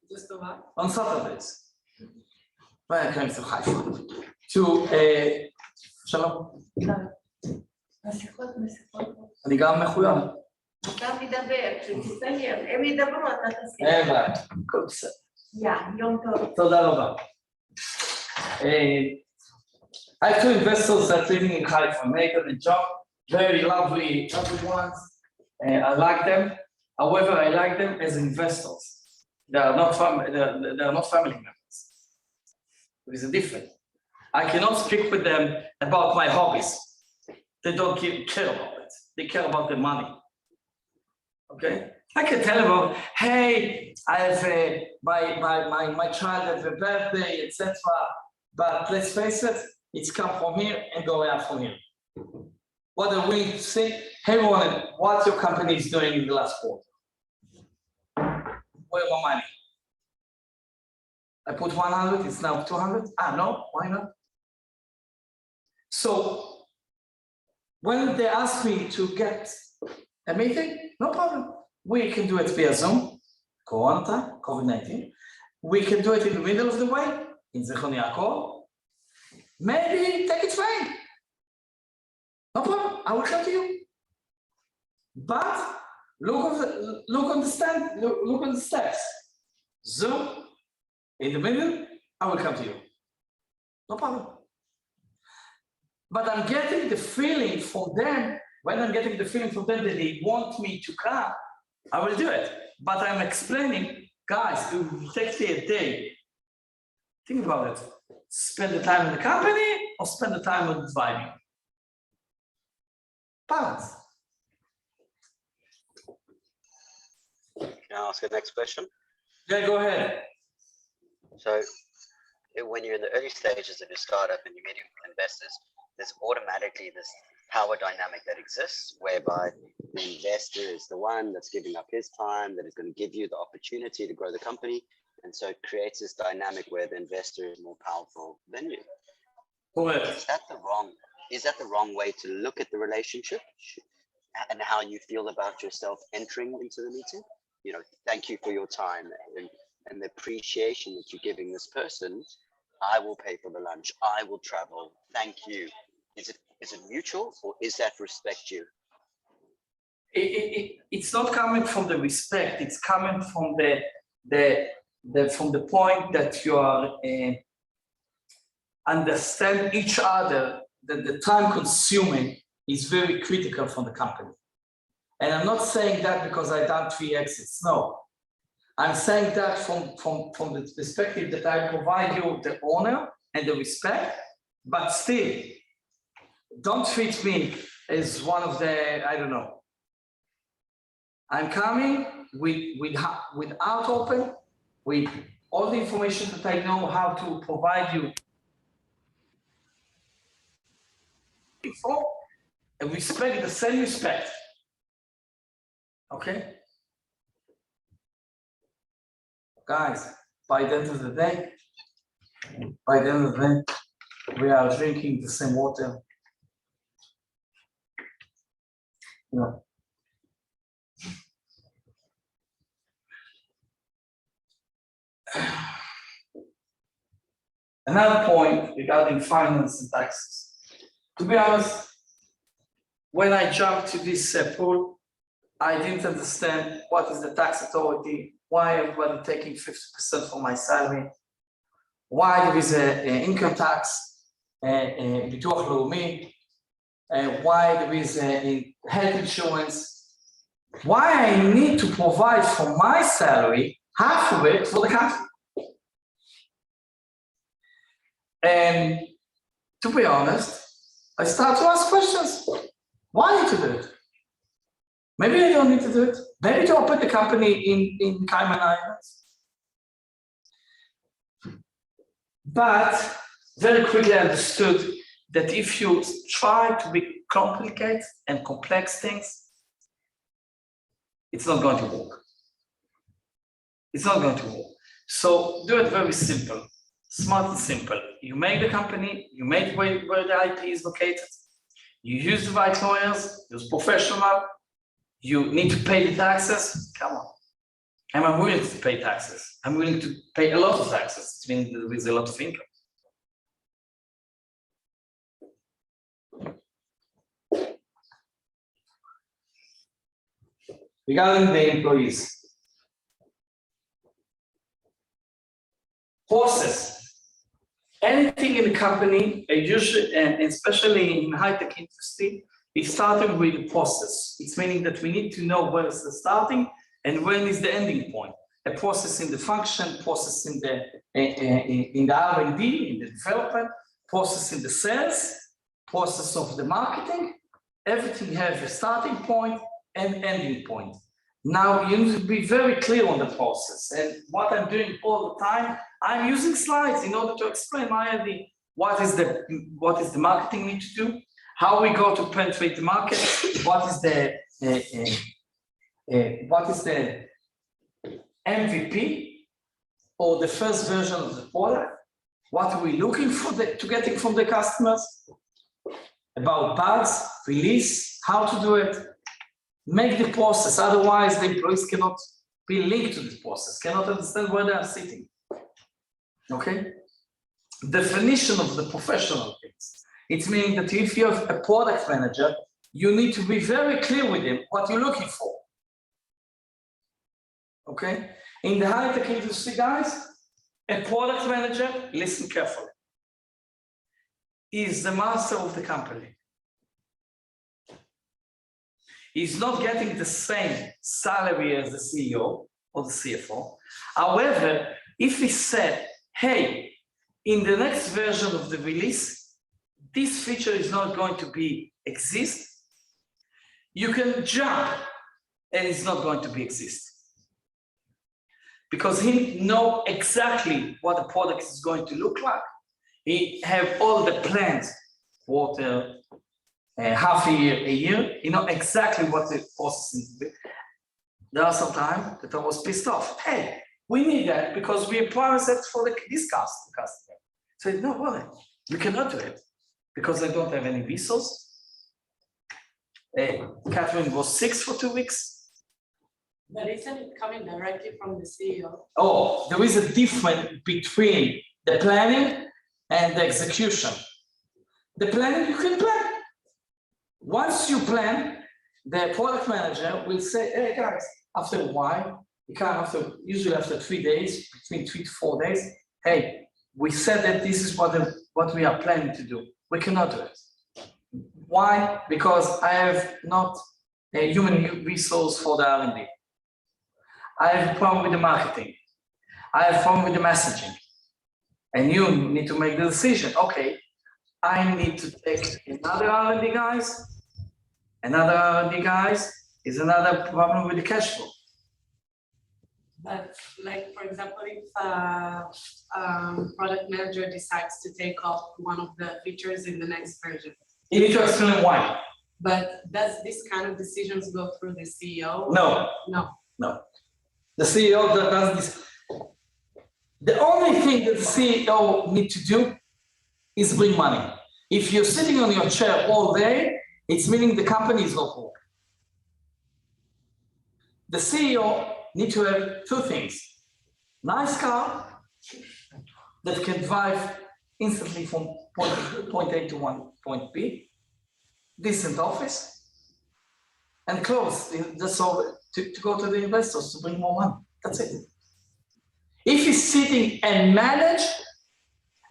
Speaker 6: Just what?
Speaker 4: On Saturdays. When I came to Haifa. To, שלום,
Speaker 6: מסיכות.
Speaker 4: אני גם מחויב.
Speaker 6: אתה מדבר, כשתסיים, הם ידברו, אתה תסיים.
Speaker 4: אין בעיה, הכל בסדר.
Speaker 6: יום טוב.
Speaker 4: תודה רבה. I have two investors that living in Haifa, Nathan and John, very lovely ones. I like them. However, I like them as investors. They are not family members. There is a difference. I cannot speak with them about my hobbies. They don't care about it. They care about the money. Okay? I can tell them, hey, I have my child has a birthday, etc. But let's face it, it's come from here and go out from here. What are we to say? Hey, Ronan, what your company is doing in the last quarter? Where's my money? I put 100, it's now 200. No, why not? So when they ask me to get a meeting, no problem. We can do it via Zoom, Corona, COVID-19. We can do it in the middle of the way, in Zichron Yaakov. Maybe take a train. No problem, I will come to you. But look on the steps. Zoom, in the middle, I will come to you. No problem. But I'm getting the feeling from them, when I'm getting the feeling from them that they want me to come, I will do it. But I'm explaining, guys, it will take me a day. Think about it. Spend the time in the company or spend the time on driving. Balance.
Speaker 2: Can I ask the next question?
Speaker 4: Yeah, go ahead.
Speaker 2: So when you're in the early stages of your startup and you're meeting with investors, there's automatically this power dynamic that exists whereby the investor is the one that's giving up his time, that is going to give you the opportunity to grow the company. And so it creates this dynamic where the investor is more powerful than you.
Speaker 4: Correct.
Speaker 2: Is that the wrong way to look at the relationship and how you feel about yourself entering into the meeting? You know, thank you for your time and the appreciation that you're giving this person. I will pay for the lunch. I will travel. Thank you. Is it mutual or is that respect you?
Speaker 4: It's not coming from the respect. It's coming from the point that you are understand each other, that the time consuming is very critical for the company. And I'm not saying that because I've done 3 exits. No, I'm saying that from the perspective that I provide you the honor and the respect, but still, don't treat me as one of the, I don't know. I'm coming without open, with all the information that I know how to provide you before, and respect the same respect. Okay? Guys, by the end of the day, we are drinking the same water. You know. Another point regarding finance and taxes. To be honest, when I jumped to this pool, I didn't understand what is the tax authority, why everybody taking 50% from my salary, why there is an income tax, ביטוח לאומי, why there is health insurance, why I need to provide from my salary half of it for the country. And to be honest, I start to ask questions. Why need to do it? Maybe I don't need to do it. Maybe to open the company in Cayman Islands. But very quickly I understood that if you try to be complicated and complex things, it's not going to work. It's not going to work. So do it very simple, smart and simple. You make the company, you make where the IP is located, you use the right lawyers, use professional, you need to pay the taxes, come on. And I'm willing to pay taxes. I'm willing to pay a lot of taxes. It means there is a lot of income. Regarding the employees. Process. Anything in the company, usually, and especially in high-tech industry, is starting with the process. It's meaning that we need to know where is the starting and when is the ending point. A process in the function, process in the R&D, in the development, process in the sales, process of the marketing. Everything has a starting point and ending point. Now you need to be very clear on the process. And what I'm doing all the time, I'm using slides in order to explain my idea. What is the marketing need to do? How we go to penetrate the market? What is the MVP or the first version of the product? What are we looking for to getting from the customers? About bugs, release, how to do it. Make the process, otherwise the employees cannot be linked to this process, cannot understand where they are sitting. Okay? Definition of the professional things. It's meaning that if you have a product manager, you need to be very clear with him what you're looking for. Okay? In the high-tech industry, guys, a product manager, listen carefully, is the master of the company. He's not getting the same salary as the CEO or the CFO. However, if he said, hey, in the next version of the release, this feature is not going to exist, you can jump and it's not going to exist. Because he knows exactly what the product is going to look like. He have all the plans, quarter, half a year, you know exactly what the process needs to be. There are some times that I was pissed off. Hey, we need that because we promised it for this customer. So no worry, we cannot do it because I don't have any resources. Catherine was sick for 2 weeks.
Speaker 8: But isn't it coming directly from the CEO?
Speaker 4: Oh, there is a difference between the planning and the execution. The planning, you can plan. Once you plan, the product manager will say, hey guys, after a while, usually after 3 days, between 3 to 4 days, hey, we said that this is what we are planning to do. We cannot do it. Why? Because I have not a human resource for the R&D. I have a problem with the marketing. I have a problem with the messaging. And you need to make the decision. Okay, I need to take another R&D guys. Another R&D guys is another problem with the cash flow.
Speaker 8: But like, for example, if a product manager decides to take off one of the features in the next version.
Speaker 4: You need to explain why.
Speaker 8: But does this kind of decisions go through the CEO?
Speaker 4: No.
Speaker 8: No.
Speaker 4: No. The CEO that does this. The only thing that the CEO needs to do is bring money. If you're sitting on your chair all day, it's meaning the company is not working. The CEO needs to have 2 things. Nice car that can drive instantly from point A to point B, decent office, and clothes, that's all, to go to the investors to bring more money. That's it. If he's sitting and manage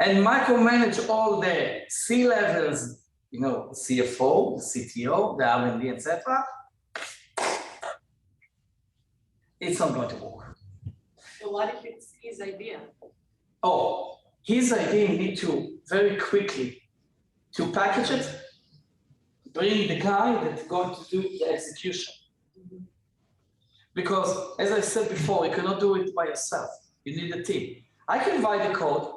Speaker 4: and micromanage all the C-levels, you know, the CFO, the CTO, the R&D, etc., it's not going to work.
Speaker 8: So what if it's his idea?
Speaker 4: Oh, his idea need to very quickly to package it, bring the guy that's going to do the execution. Because as I said before, you cannot do it by yourself. You need a team. I can write the code,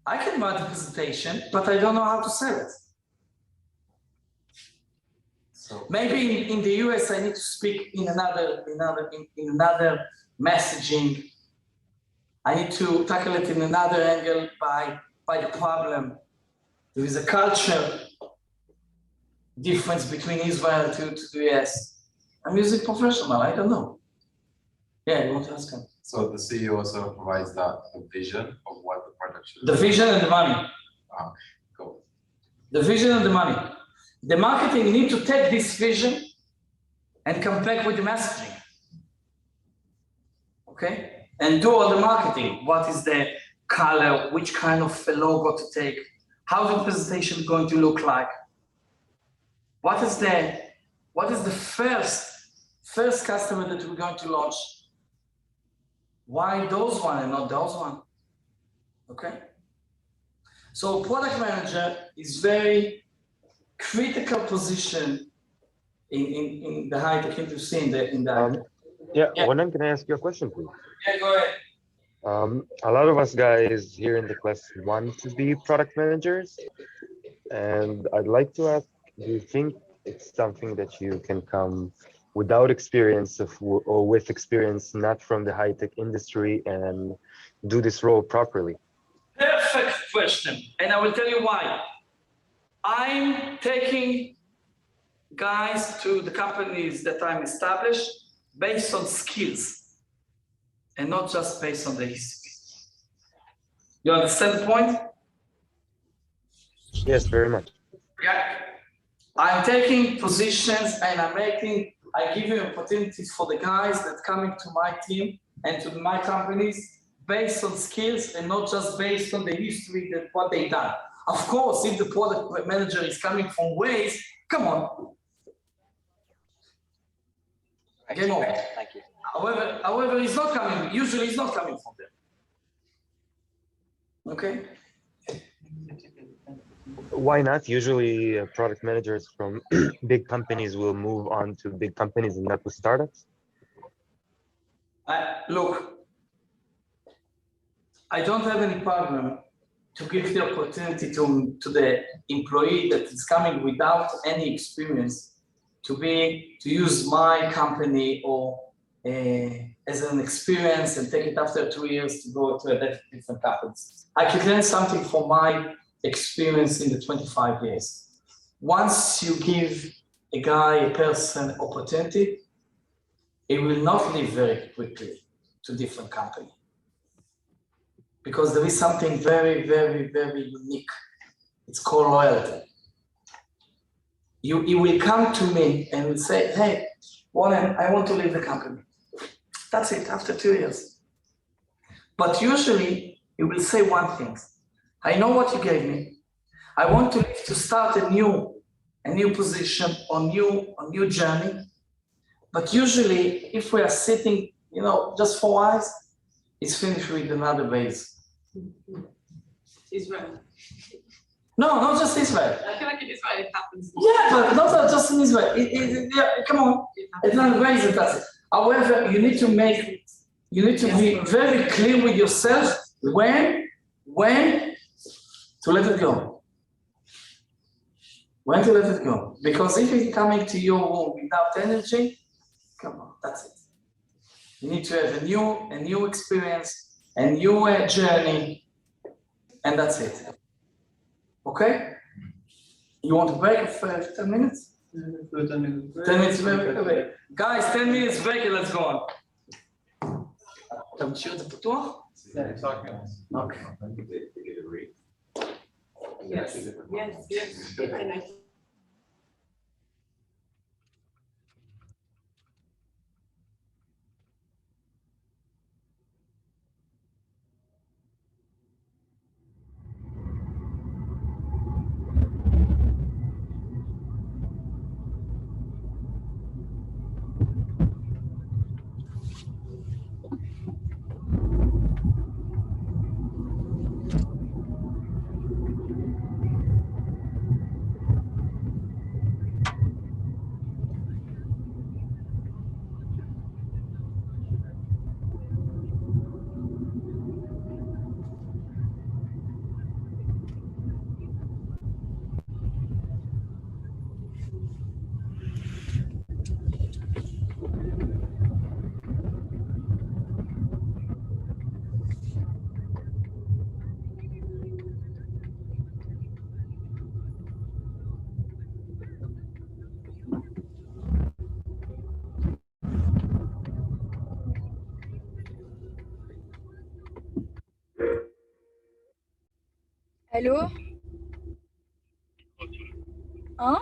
Speaker 4: I can write a presentation, but I don't know how to sell it.
Speaker 1: So,
Speaker 4: Maybe in the US, I need to speak in another messaging. I need to tackle it in another angle by the problem. There is a culture difference between Israel to the US. I'm music professional, I don't know. Yeah, you want to ask him?
Speaker 9: So the CEO also provides the vision of what the product should
Speaker 4: The vision and the money.
Speaker 9: go.
Speaker 4: The vision and the money. The marketing need to take this vision and come back with the messaging. Okay? And do all the marketing. What is the color? Which kind of logo to take? How the presentation going to look like? What is the first customer that we're going to launch? Why those one and not those one? Okay? So product manager is very critical position in the high-tech industry, in the
Speaker 7: Yeah,
Speaker 4: Yeah.
Speaker 7: Ronen, can I ask you a question, please?
Speaker 4: Yeah, go ahead.
Speaker 7: A lot of us guys here in the class want to be product managers, and I'd like to ask, do you think it's something that you can come without experience or with experience not from the high-tech industry and do this role properly?
Speaker 4: Perfect question, and I will tell you why. I'm taking guys to the companies that I'm established based on skills and not just based on the history. You understand the point?
Speaker 7: Yes, very much.
Speaker 4: Yeah. I'm taking positions and I give you opportunities for the guys that coming to my team and to my companies based on skills and not just based on the history that what they done. Of course, if the product manager is coming from ways, come on. Game over.
Speaker 2: Thank you.
Speaker 4: However, he's not coming, usually he's not coming from them. Okay?
Speaker 7: Why not? Usually product managers from big companies will move on to big companies and not to startups.
Speaker 4: Look, I don't have any problem to give the opportunity to the employee that is coming without any experience to use my company or as an experience and take it after 2 years to go to a different companies. I can learn something from my experience in the 25 years. Once you give a person opportunity, he will not leave very quickly to different company. Because there is something very, very, very unique. It's called loyalty. He will come to me and will say, hey, Ronen, I want to leave the company. That's it, after 2 years. But usually, he will say one thing. I know what you gave me. I want to leave to start a new position, a new journey. But usually, if we are sitting, just 4 hours, it's finished with another base.
Speaker 8: Israel.
Speaker 4: No, not just Israel.
Speaker 8: I feel like in Israel it happens.
Speaker 4: Yeah, but not just in Israel. Come on, it's not crazy, that's it. However, you need to be very clear with yourself when to let it go. When to let it go. Because if it's coming to your room without energy, come on, that's it. You need to have a new experience, a new journey, and that's it. Okay? You want to break for 10 minutes? 10 minutes break. Guys, 10 minutes break and let's go on. אתה משאיר את זה פתוח? אוקיי.
Speaker 8: Yes. And I
Speaker 10: Allô? Hein?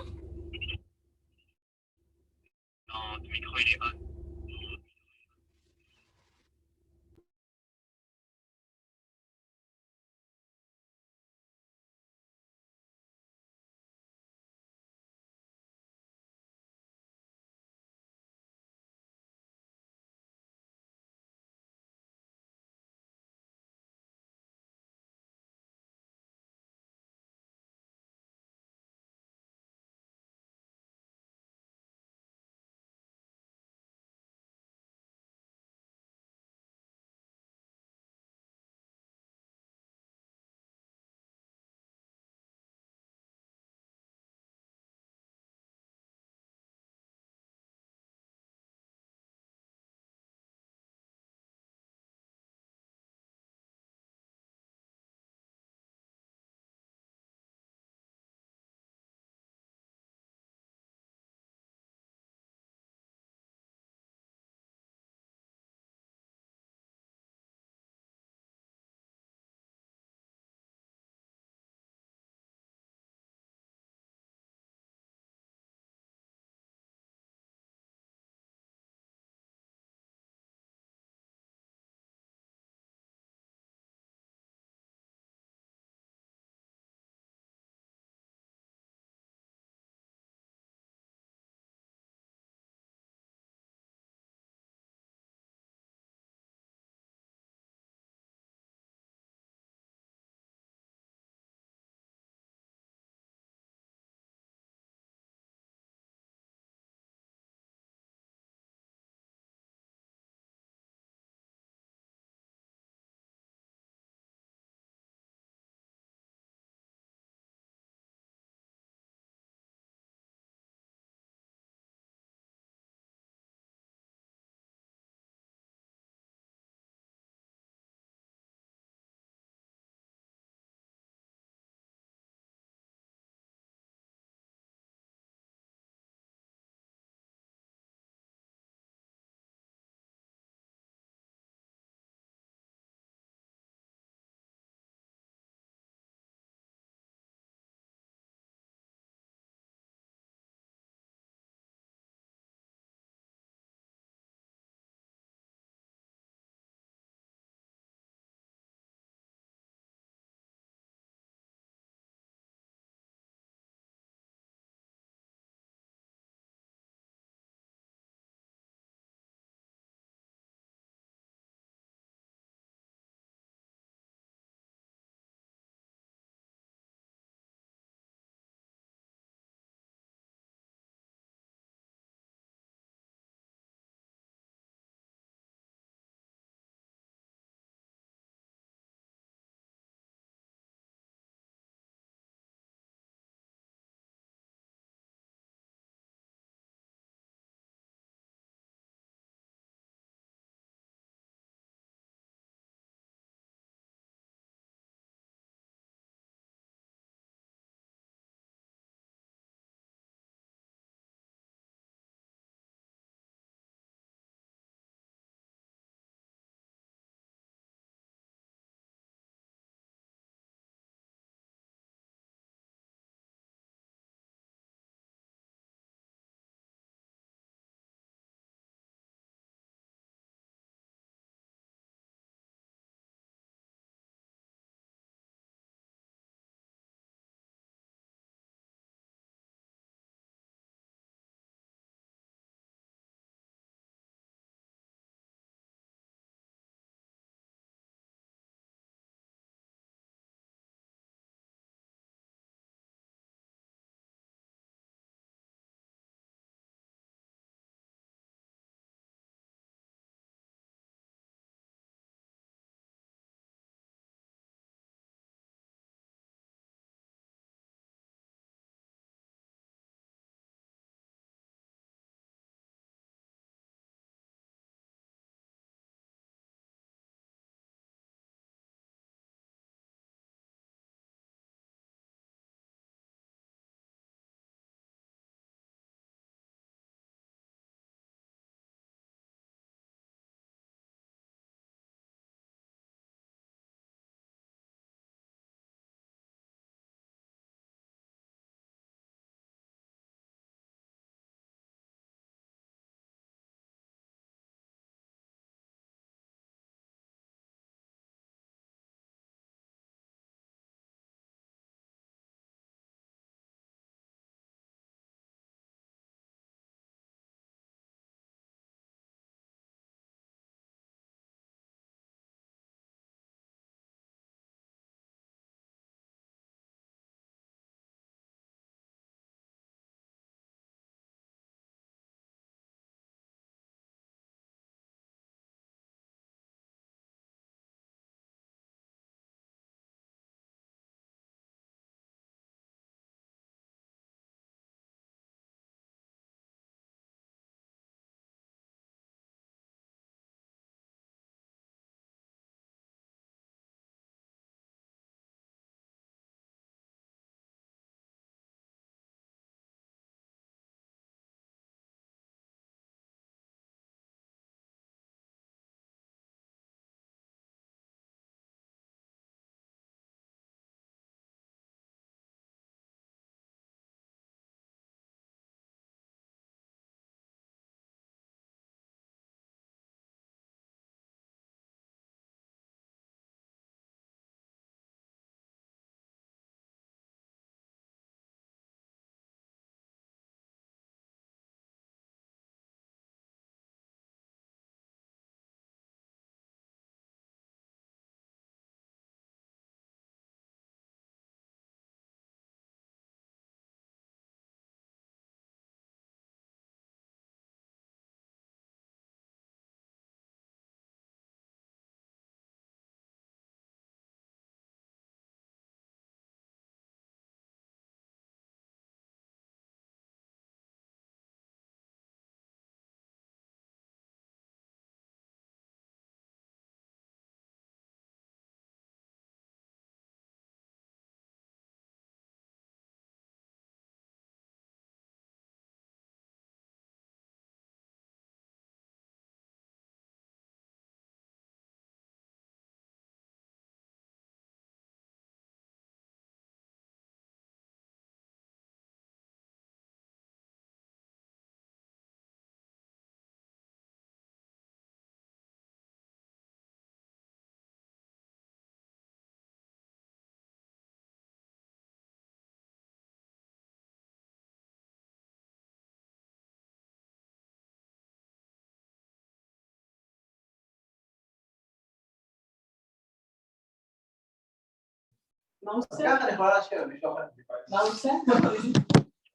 Speaker 6: מה הוא עושה?
Speaker 1: ככה אני יכולה להשאיר, מישהו אחר.
Speaker 6: מה הוא עושה?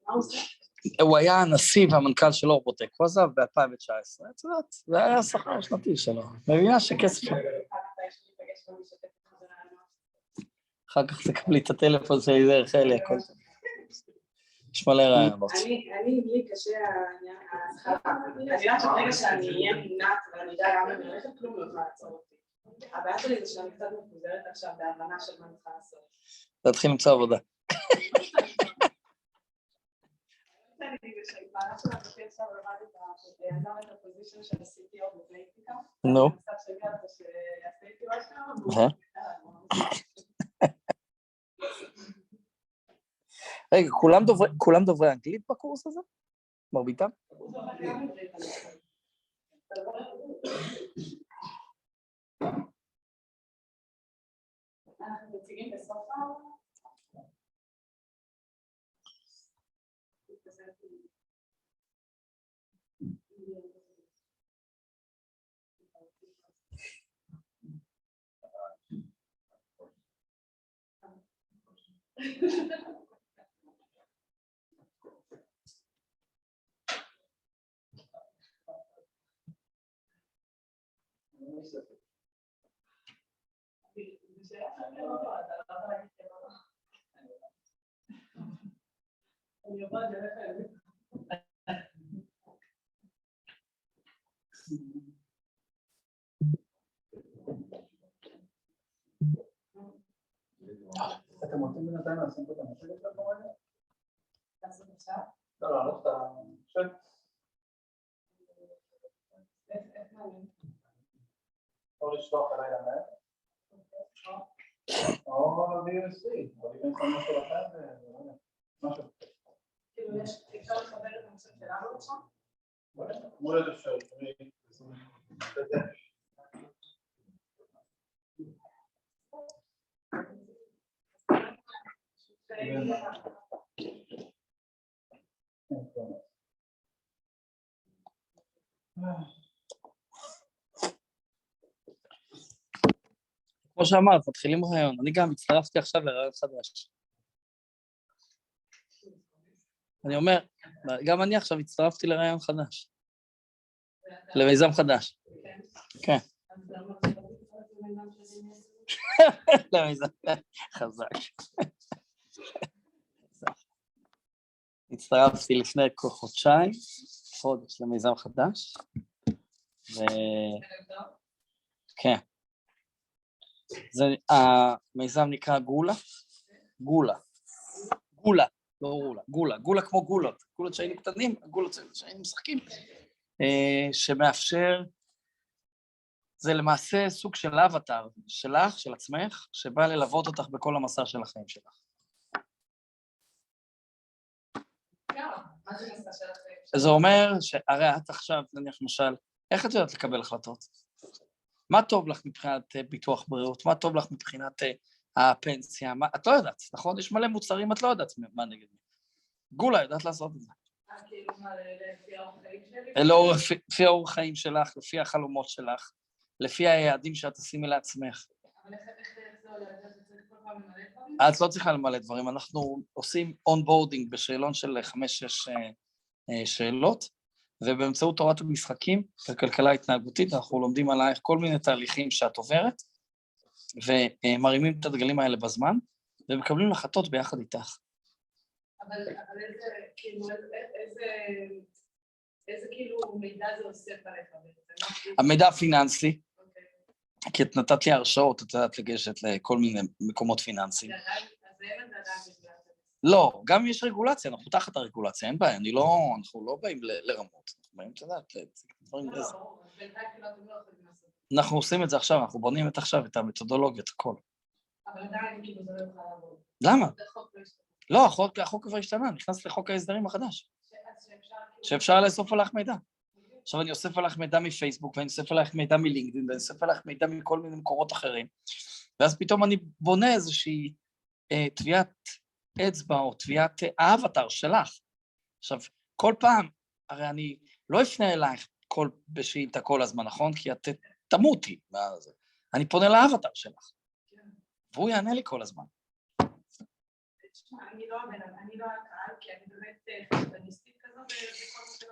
Speaker 6: מה הוא עושה?
Speaker 4: הוא היה הנשיא והמנכ"ל של אורבוטק, הוא עזב ב-2019, את יודעת, זה היה השכר השנתי שלו, מבינה שכסף... אחר כך תקבלי את הטלפון שלי דרך אלי, הכל טוב. יש מלא רעיונות.
Speaker 8: אני, לי קשה ההתחלה. אני יודעת שברגע שאני אהיה מונת ואני יודע למה אני הולכת, כלום לא יכולה לעצור אותי. הבעיה שלי זה שאני קצת מפוזרת עכשיו בהבנה של מה אני צריכה לעשות.
Speaker 4: להתחיל למצוא עבודה. נו. רגע, כולם דוברי אנגלית בקורס הזה? מרביתם?
Speaker 8: אנחנו מציגים בסוף
Speaker 1: אתם רוצים בינתיים לעשות את המצגת שלכם רגע?
Speaker 8: לעשות עכשיו?
Speaker 1: לא, לא, אתה חושב. או לשלוח אליי למייל. או ב-VSC, או להיכנס למשהו אחר, משהו.
Speaker 8: כאילו אפשר לחבר את המחשב שלנו עכשיו?
Speaker 1: מול איזה אפשרות.
Speaker 4: כמו שאמרת, מתחילים רעיון. אני גם הצטרפתי עכשיו לרעיון חדש. אני אומר, גם אני עכשיו הצטרפתי לרעיון חדש. למיזם חדש. כן. למיזם חזק. הצטרפתי לפני חודשיים, חודש למיזם חדש. כן. המיזם נקרא גולה. גולה, לא רולה. גולה כמו גולות. גולות שהיינו קטנים, גולות שהיינו משחקים. שמאפשר, זה למעשה סוג של אבטר שלך, של עצמך, שבא ללוות אותך בכל המסע של החיים שלך. זה אומר שהרי את עכשיו, נניח למשל, איך את יודעת לקבל החלטות? מה טוב לך מבחינת ביטוח בריאות? מה טוב לך מבחינת הפנסיה? את לא יודעת, נכון? יש מלא מוצרים, את לא יודעת מה נגד מי. גולה יודעת לעשות את זה.
Speaker 8: כאילו מה, לפי האורח חיים שלי?
Speaker 4: לא, לפי האורח חיים שלך, לפי החלומות שלך, לפי היעדים שאת תשימי לעצמך.
Speaker 8: אבל איך זה עולה? אתה צריך כל פעם למלא דברים?
Speaker 4: את לא צריכה למלא דברים, אנחנו עושים אונבורדינג בשאלון של 5-6 שאלות, ובאמצעות תורת המשחקים, בכלכלה התנהגותית, אנחנו לומדים עלייך כל מיני תהליכים שאת עוברת, ומרימים את הדגלים האלה בזמן, ומקבלים החלטות ביחד איתך.
Speaker 8: אבל איזה, כאילו, איזה כאילו מידע זה אוסף עליך בעצם?
Speaker 4: המידע הפיננסי, כי את נתת לי הרשאות, את יודעת לגשת לכל מיני מקומות פיננסיים.
Speaker 8: אז אין את עדיין רגולציה.
Speaker 4: לא, גם אם יש רגולציה, אנחנו תחת הרגולציה, אין בעיה, אנחנו לא באים לרמות, אנחנו באים, את יודעת, דברים לזה. אנחנו עושים את זה עכשיו, אנחנו בונים את עכשיו, את המתודולוגיות, הכל.
Speaker 8: אבל עדיין כאילו זה לא יוכל לעבוד.
Speaker 4: למה?
Speaker 8: זה חוק לא השתנה.
Speaker 4: לא, החוק כבר השתנה, נכנס לחוק ההסדרים החדש. שאפשר לאסוף עליך מידע. עכשיו אני אוסף עליך מידע מפייסבוק, ואני אוסף עליך מידע מלינקדאין, ואני אוסף עליך מידע מכל מיני מקורות אחרים, ואז פתאום אני בונה איזושהי טביעת אצבע, או טביעת האבטר שלך. עכשיו, כל פעם, הרי אני לא אפנה אלייך בשאילתה כל הזמן, נכון? כי את תמותי. אני פונה לאבטר שלך, והוא יענה לי כל הזמן.
Speaker 8: אני לא הקהל, כי אני באמת חשדניסטית כזאת.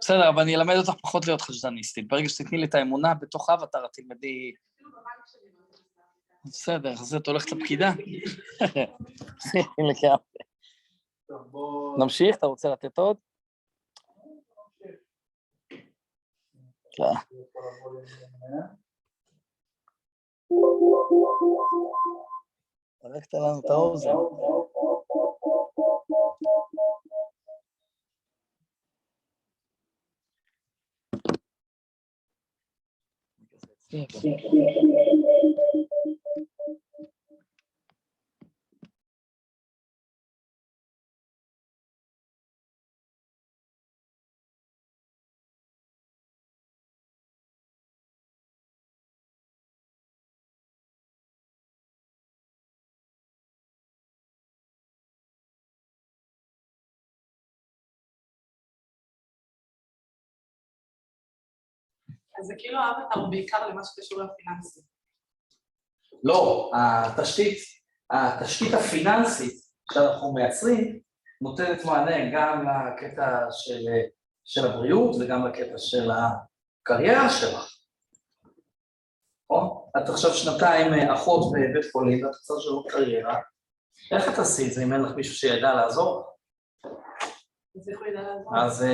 Speaker 4: בסדר, אבל אני אלמד אותך פחות להיות חשדניסטית. ברגע שתתני לי את האמונה בתוך אבטר, את תלמדי... בסדר, אז את הולכת לפקידה. נמשיך, אתה רוצה לתת עוד? הרגת לנו את האוזן.
Speaker 6: אז זה כאילו האבטר הוא בעיקר למה שקשור לפיננסים.
Speaker 4: לא, התשתית הפיננסית שאנחנו מייצרים נותנת מענה גם לקטע של הבריאות וגם לקטע של הקריירה שלך. את עכשיו שנתיים אחות בבית חולים, ואת רוצה שלא קריירה, איך את עשי את זה אם אין לך מישהו שידע לעזור?
Speaker 6: אז איך הוא ידע לעזור?
Speaker 4: אז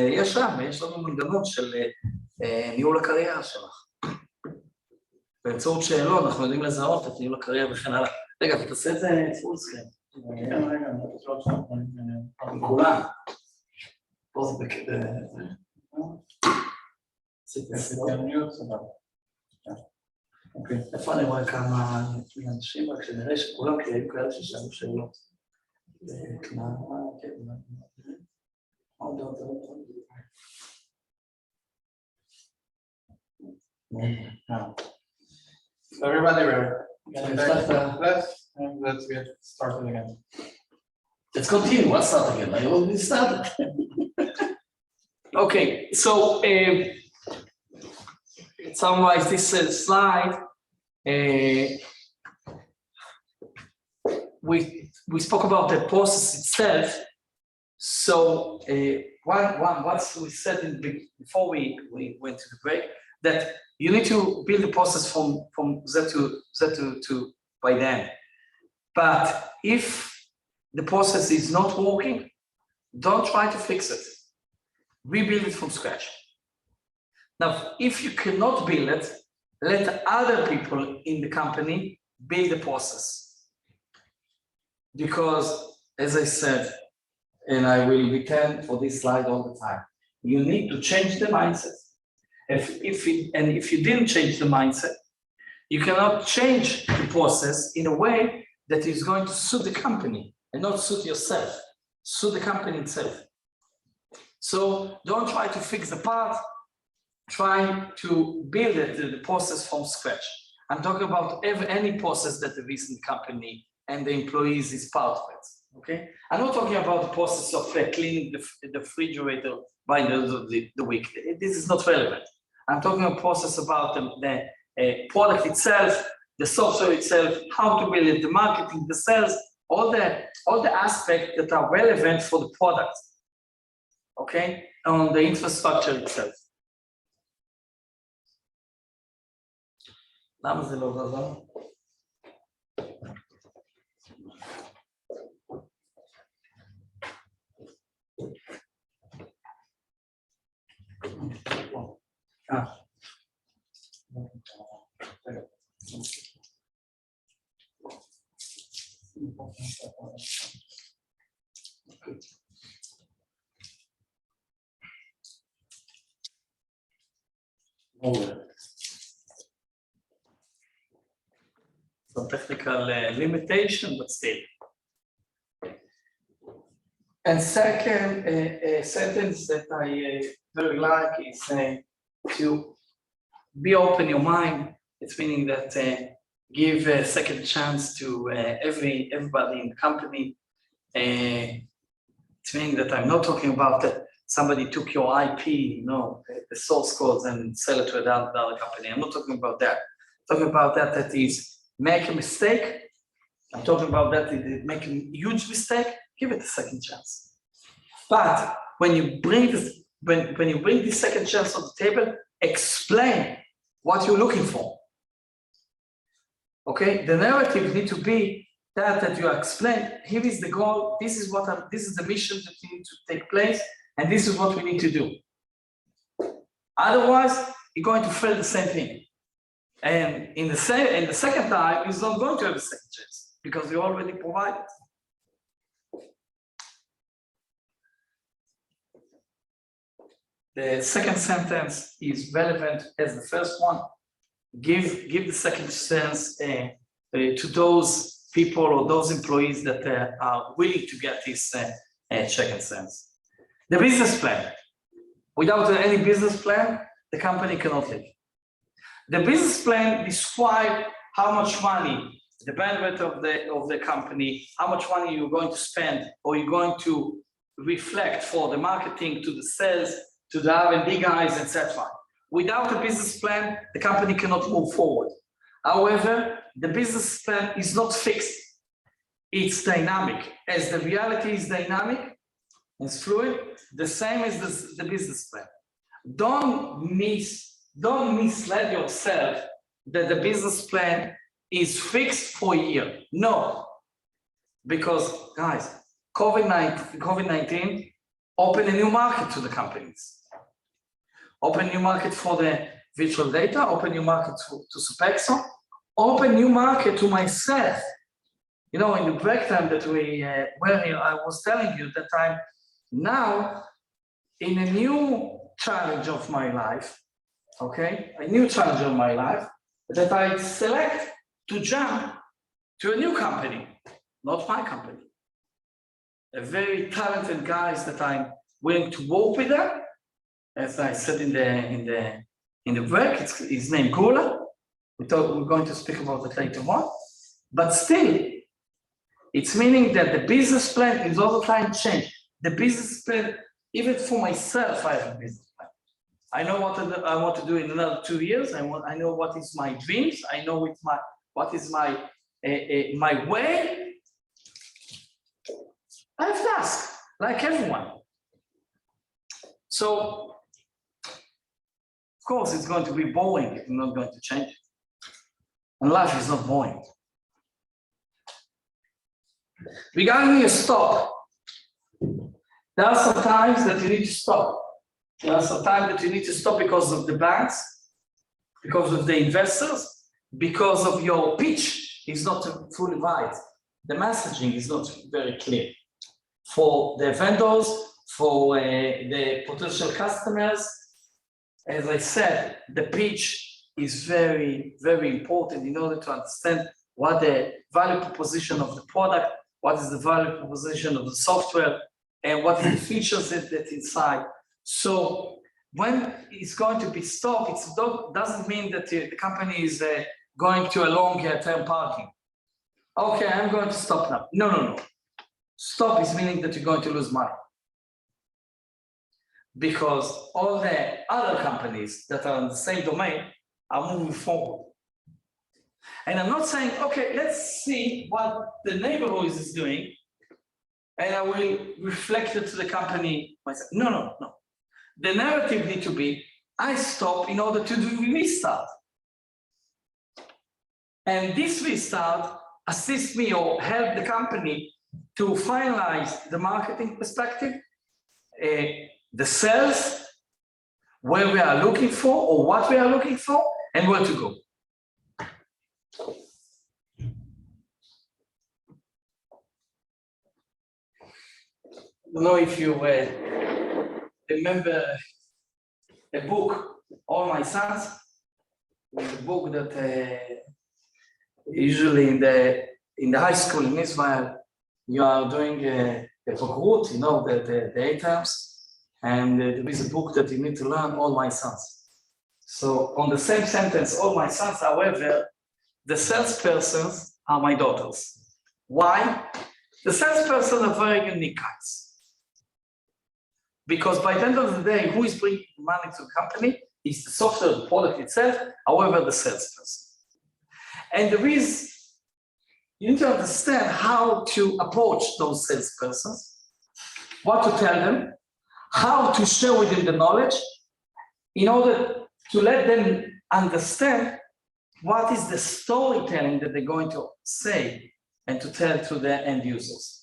Speaker 4: יש לנו מנגנון של ניהול הקריירה שלך. באמצעות שאלות אנחנו יודעים לזהות את ניהול הקריירה וכן הלאה. רגע, אתה תעשה את זה פול סקרין.
Speaker 1: רגע,
Speaker 4: עם כולם. פה זה בקטע... איפה אני רואה כמה אנשים, רק שנראה שכולם כי היו כאלה ששאלו שאלות.
Speaker 1: Everybody ready? Let's get started again.
Speaker 4: Let's continue. Let's start again. I already started. Okay, so summarize this slide. We spoke about the process itself. So what we said before we went to the break, that you need to build the process from Z to by then. But if the process is not working, don't try to fix it. Rebuild it from scratch. Now, if you cannot build it, let other people in the company build the process. Because, as I said, and I will return for this slide all the time, you need to change the mindset. If you didn't change the mindset, you cannot change the process in a way that is going to suit the company and not suit yourself, suit the company itself. So don't try to fix the part, try to build the process from scratch. I'm talking about any process that the recent company and the employees is part of it, okay? I'm not talking about the process of cleaning the refrigerator by the week. This is not relevant. I'm talking a process about the product itself, the software itself, how to build it, the marketing, the sales, all the aspects that are relevant for the product, okay, on the infrastructure itself. למה זה לא זזר? Some technical limitation, but still. And second sentence that I very like is to be open your mind. It's meaning that give a second chance to everybody in the company. It's meaning that I'm not talking about that somebody took your IP, the source codes and sell it to another company. I'm not talking about that. I'm talking about that is make a mistake. I'm talking about that, make a huge mistake, give it a second chance. But when you bring this, when you bring this second chance on the table, explain what you're looking for. Okay, the narrative need to be that you explain, here is the goal, this is the mission that needs to take place, and this is what we need to do. Otherwise, you're going to fail the same thing. And in the second time, it's not going to have a second chance because you already provided. The second sentence is relevant as the first one. Give the second chance to those people or those employees that are willing to get this second chance. The business plan. Without any business plan, the company cannot live. The business plan describes how much money, the bandwidth of the company, how much money you're going to spend or you're going to reflect for the marketing, to the sales, to the R&D guys, etc. Without a business plan, the company cannot move forward. However, the business plan is not fixed. It's dynamic. As the reality is dynamic, it's fluid, the same as the business plan. Don't mislead yourself that the business plan is fixed for a year. No, because guys, COVID-19 opened a new market to the companies. Open new market for the virtual data, open new market to Sodexo, open new market to myself. You know, in the break time that we were here, I was telling you that I'm now in a new challenge of my life, okay? A new challenge of my life that I select to jump to a new company, not my company. A very talented guys that I'm willing to work with them. As I said in the break, his name Gula. We're going to speak about it later on. But still, it's meaning that the business plan is all the time change. The business plan, even for myself, I have a business plan. I know what I want to do in another 2 years. I know what is my dreams. I know what is my way. I have tasks, like everyone. So, of course, it's going to be boring if you're not going to change it. And life is not boring. Regarding a stop, there are some times that you need to stop. There are some times that you need to stop because of the banks, because of the investors, because of your pitch is not fully right. The messaging is not very clear. For the vendors, for the potential customers, as I said, the pitch is very, very important in order to understand what the value proposition of the product, what is the value proposition of the software, and what is the features that inside. So when it's going to be stopped, it doesn't mean that the company is going to a long-term parking. Okay, I'm going to stop now. No. Stop is meaning that you're going to lose money. Because all the other companies that are in the same domain are moving forward. And I'm not saying, okay, let's see what the neighborhood is doing, and I will reflect it to the company myself. No. The narrative needs to be, I stop in order to do restart. And this restart assists me or help the company to finalize the marketing perspective, the sales, where we are looking for or what we are looking for, and where to go. I don't know if you remember a book, All My Sons, a book that usually in the high school in Israel, you are doing a book, you know, the 8 terms, and there is a book that you need to learn, All My Sons. So on the same sentence, All My Sons, however, the salespersons are my daughters. Why? The salespersons are very unique guys. Because by the end of the day, who is bringing money to the company is the software, the product itself, however, the salesperson. And there is you need to understand how to approach those salespersons, what to tell them, how to share with them the knowledge in order to let them understand what is the storytelling that they're going to say and to tell to the end users.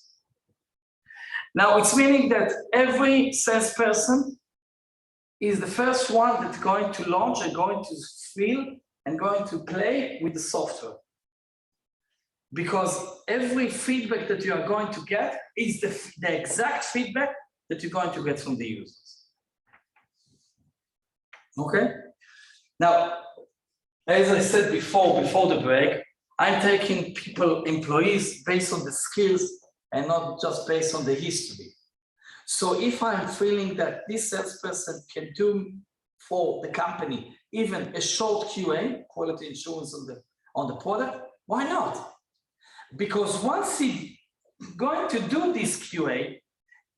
Speaker 4: Now, it's meaning that every salesperson is the first one that's going to launch and going to feel and going to play with the software. Because every feedback that you are going to get is the exact feedback that you're going to get from the users. Okay? Now, as I said before the break, I'm taking employees based on the skills and not just based on the history. So if I'm feeling that this salesperson can do for the company even a short QA, quality assurance on the product, why not? Because once he's going to do this QA,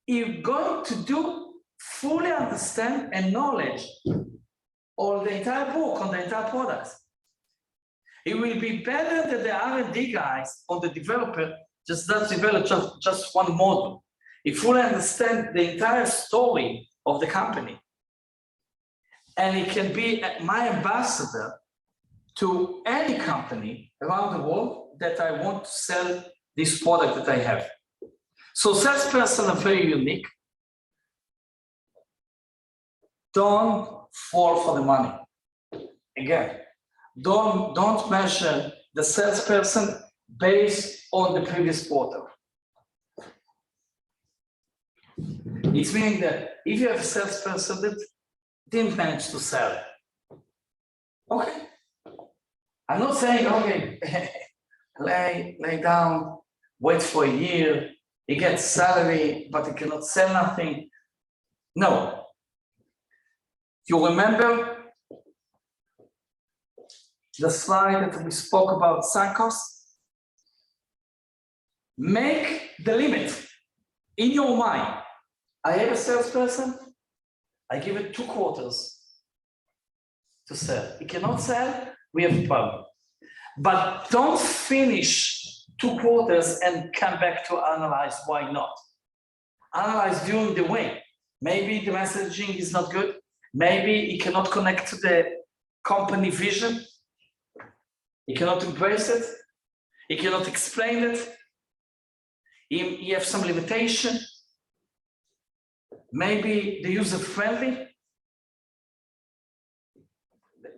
Speaker 4: he's going to fully understand and knowledge all the entire book on the entire product. It will be better than the R&D guys or the developer just develop just one model. He fully understands the entire story of the company. And he can be my ambassador to any company around the world that I want to sell this product that I have. So salespersons are very unique. Don't fall for the money. Again, don't measure the salesperson based on the previous quarter. It's meaning that if you have a salesperson that didn't manage to sell, okay. I'm not saying, okay, lay down, wait for a year, he gets salary, but he cannot sell nothing. No. You remember the slide that we spoke about Psychos? Make the limit in your mind. I have a salesperson, I give it 2 quarters to sell. He cannot sell, we have a problem. But don't finish 2 quarters and come back to analyze why not. Analyze during the way. Maybe the messaging is not good. Maybe he cannot connect to the company vision. He cannot embrace it. He cannot explain it. He has some limitation. Maybe the user friendly.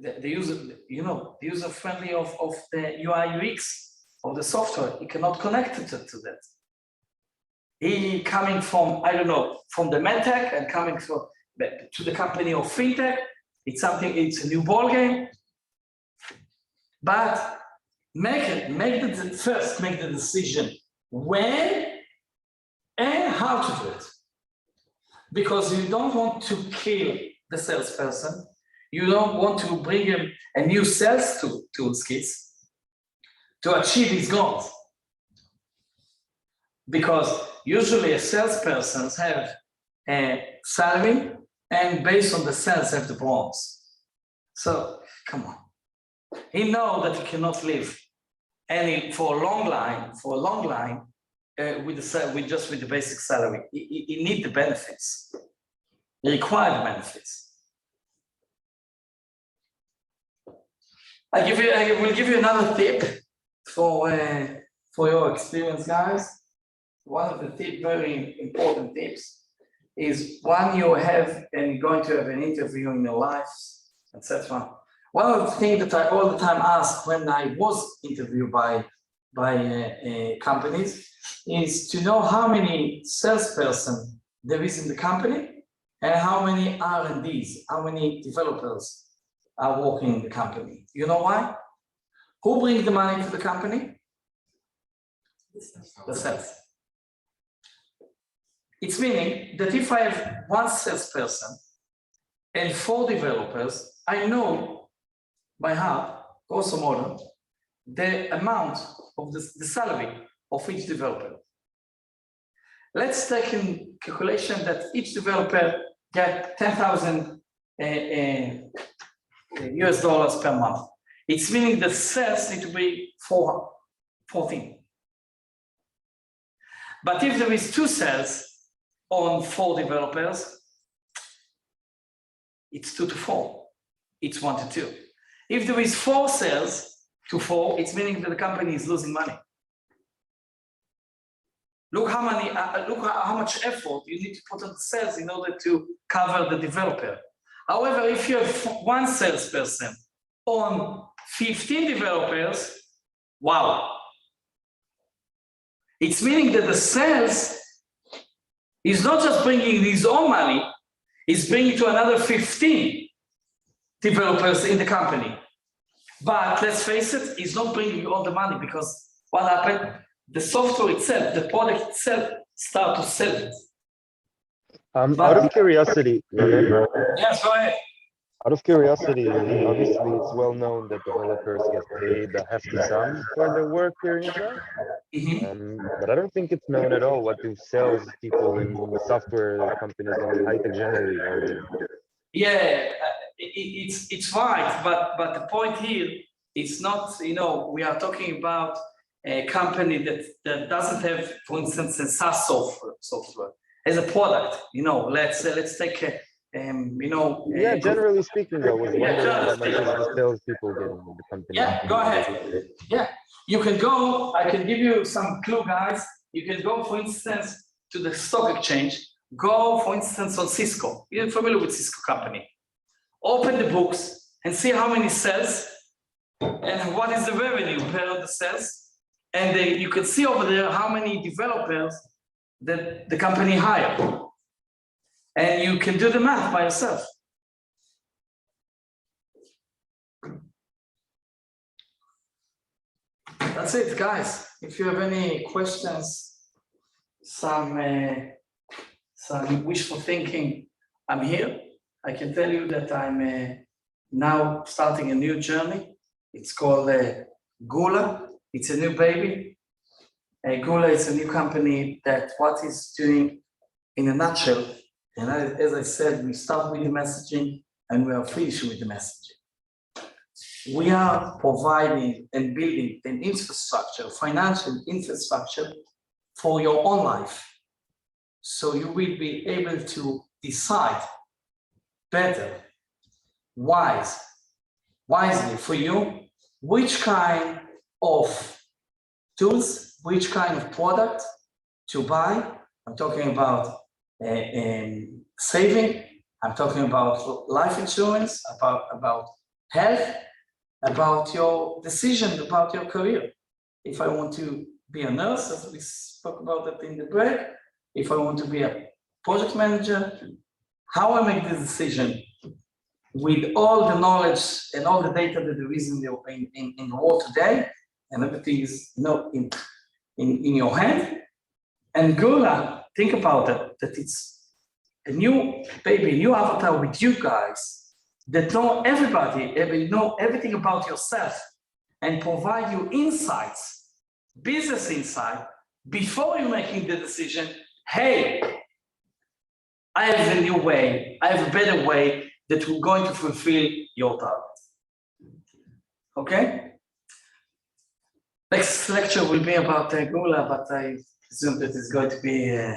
Speaker 4: The user, the user friendly of the UI UX of the software, he cannot connect to that. He coming from, I don't know, from the medtech and coming to the company of fintech. It's a new ball game. But make the decision when and how to do it. Because you don't want to kill the salesperson. You don't want to bring him a new sales toolkits to achieve his goals. Because usually a salesperson have a salary and based on the sales have the bonus. So come on. He knows that he cannot live for a long line with the basic salary. He needs the benefits. He requires the benefits. I will give you another tip for your experience, guys. One of the very important tips is when you have and you're going to have an interview in your life, etc. One of the things that I all the time ask when I was interviewed by companies is to know how many salesperson there is in the company and how many R&Ds, how many developers are working in the company. You know why? Who brings the money to the company? The sales. It's meaning that if I have 1 salesperson and 4 developers, I know by heart, grosso modo, the amount of the salary of each developer. Let's take in calculation that each developer get $10,000 US dollars per month. It's meaning the sales need to be 14. But if there is 2 cells on 4 developers, it's 2 to 4. It's 1 to 2. If there is 4 cells to 4, it's meaning that the company is losing money. Look how much effort you need to put on the sales in order to cover the developer. However, if you have 1 salesperson on 15 developers, wow. It's meaning that the sales is not just bringing his own money, it's bringing to another 15 developers in the company. But let's face it, it's not bringing all the money because what happened? The software itself, the product itself, start to sell it.
Speaker 7: Out of curiosity, Ronen,
Speaker 4: Yes, go ahead.
Speaker 7: out of curiosity, obviously it's well known that developers get paid a hefty sum for their work here in Israel. But I don't think it's known at all what do sales people in the software companies and high tech generally are doing.
Speaker 4: Yeah, it's right, but the point here, it's not, we are talking about a company that doesn't have, for instance, a SaaS software as a product. Let's take a,
Speaker 7: Yeah, generally speaking, I was wondering how much is the salespeople getting in the company.
Speaker 4: Yeah, go ahead. Yeah, you can go, I can give you some clue, guys. You can go, for instance, to the stock exchange, go, for instance, on Cisco. You're familiar with Cisco company. Open the books and see how many sales and what is the revenue per the sales. And you can see over there how many developers that the company hired. And you can do the math by yourself. That's it, guys. If you have any questions, some wishful thinking, I'm here. I can tell you that I'm now starting a new journey. It's called Gula. It's a new baby. Gula is a new company that what is doing in a nutshell, and as I said, we start with the messaging and we are finished with the messaging. We are providing and building an infrastructure, financial infrastructure for your own life. So you will be able to decide better, wisely for you, which kind of tools, which kind of product to buy. I'm talking about saving, I'm talking about life insurance, about health, about your decision, about your career. If I want to be a nurse, as we spoke about that in the break, if I want to be a project manager, how I make this decision with all the knowledge and all the data that there is in the world today, and everything is in your hand. And Gula, think about it, that it's a new baby, new avatar with you guys that know everybody, know everything about yourself and provide you insights, business insight, before you're making the decision, hey, I have a new way, I have a better way that we're going to fulfill your target. Okay? Next lecture will be about Gula, but I presume that it's going to be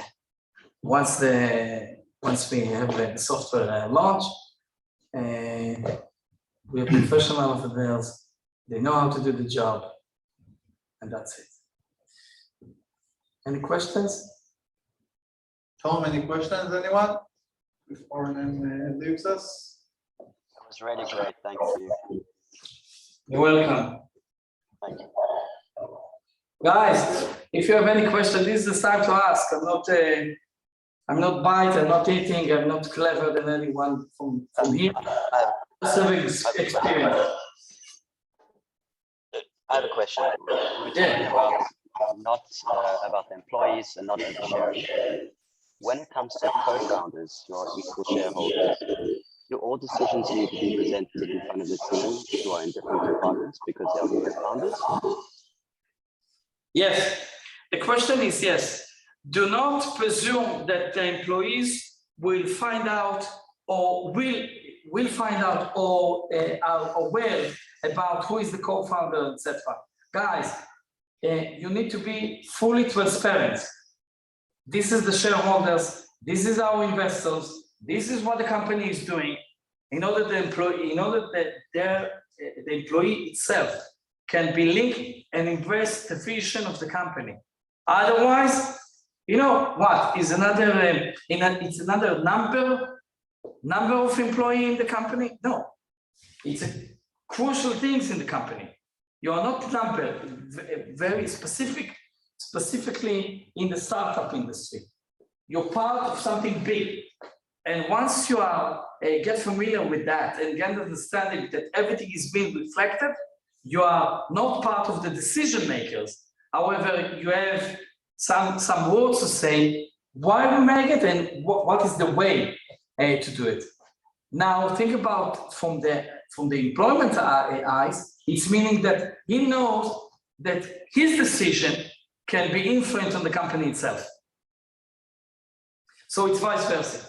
Speaker 4: once we have the software launch. We are professional entrepreneurs, they know how to do the job, and that's it. Any questions?
Speaker 1: Tom, any questions, anyone? Before then leaves us?
Speaker 2: That was really great. Thank you.
Speaker 4: You're welcome.
Speaker 2: Thank you.
Speaker 4: Guys, if you have any questions, this is the time to ask. I'm not biting, I'm not eating, I'm not clever than anyone from here. Just having experience.
Speaker 2: I have a question. We're talking about not about the employees and not the shares. When it comes to co-founders, who are equal shareholders, do all decisions need to be presented in front of the team who are in different departments because they are co-founders?
Speaker 4: Yes, the question is yes. Do not presume that the employees will find out or will find out or are aware about who is the co-founder, etc. Guys, you need to be fully transparent. this is the shareholders, this is our investors, this is what the company is doing, in order that the employee itself can be linked and embrace the vision of the company. Otherwise, you know what is another it's another number of employee in the company? No, it's a crucial things in the company. You are not number very specifically in the startup industry. You're part of something big. And once you are get familiar with that and get understanding that everything is being reflected, you are not part of the decision makers. However, you have some words to say why we make it and what is the way to do it. Now think about from the employment eyes, it's meaning that he knows that his decision can be influenced on the company itself. So it's vice versa.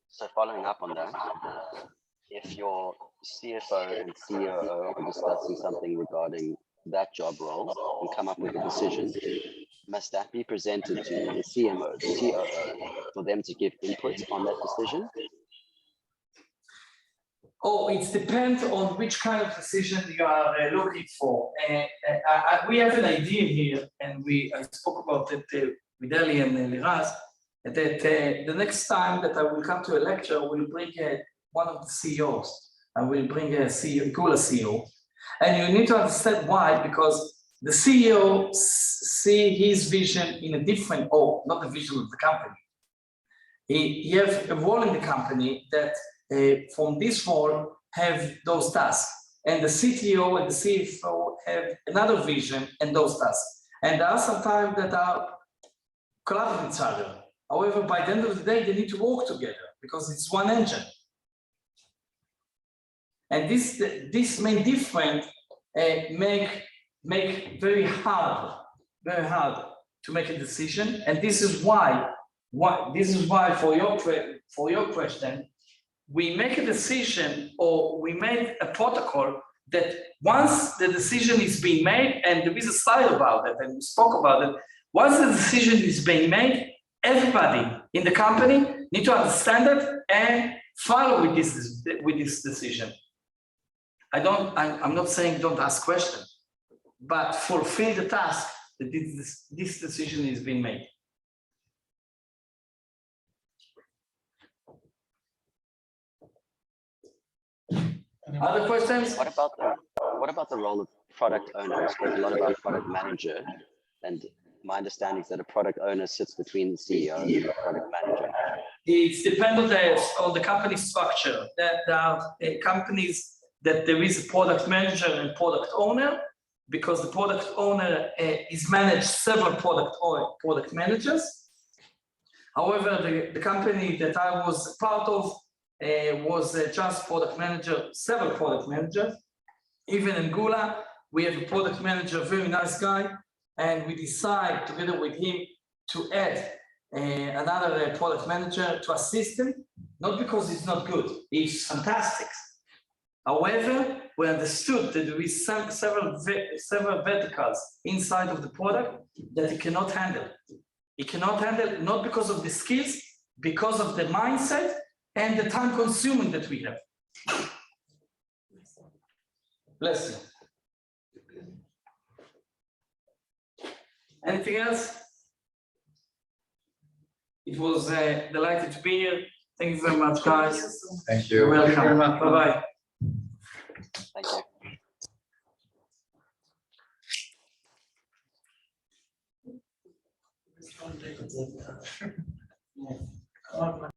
Speaker 2: So following up on that, if your CFO and COO are discussing something regarding that job role and come up with a decision, must that be presented to the CMO, the COO, for them to give input on that decision?
Speaker 4: Oh, it depends on which kind of decision you are looking for. We have an idea here, and I spoke about it with Eli and Liraz, that the next time that I will come to a lecture, we'll bring one of the CEOs. I will bring a Gula CEO. And you need to understand why, because the CEO see his vision in a different, not the vision of the company. He has a role in the company that from this role have those tasks. And the CTO and the CFO have another vision and those tasks. And there are some times that are collaborating with each other. However, by the end of the day, they need to work together because it's one engine. And this main difference make very hard to make a decision. And this is why for your question, we make a decision or we made a protocol that once the decision is being made, and there is a slide about it, and we spoke about it, once the decision is being made, everybody in the company need to understand it and follow with this decision. I'm not saying don't ask questions, but fulfill the task that this decision is being made. Other questions?
Speaker 2: What about the role of product owner? We spoke a lot about product manager, and my understanding is that a product owner sits between the CEO and the product manager.
Speaker 4: It depends on the company structure. There are companies that there is a product manager and product owner, because the product owner is managed several product managers. However, the company that I was part of was just product manager, several product managers. Even in Gula, we have a product manager, very nice guy, and we decide together with him to add another product manager to assist him, not because he's not good, he's fantastic. However, we understood that there is several verticals inside of the product that he cannot handle. He cannot handle not because of the skills, because of the mindset and the time consuming that we have. Bless you. Anything else? It was delighted to be here. Thank you very much, guys.
Speaker 9: Thank you.
Speaker 4: You're welcome.
Speaker 1: Thank you very much.
Speaker 4: Bye-bye.
Speaker 2: Thank you.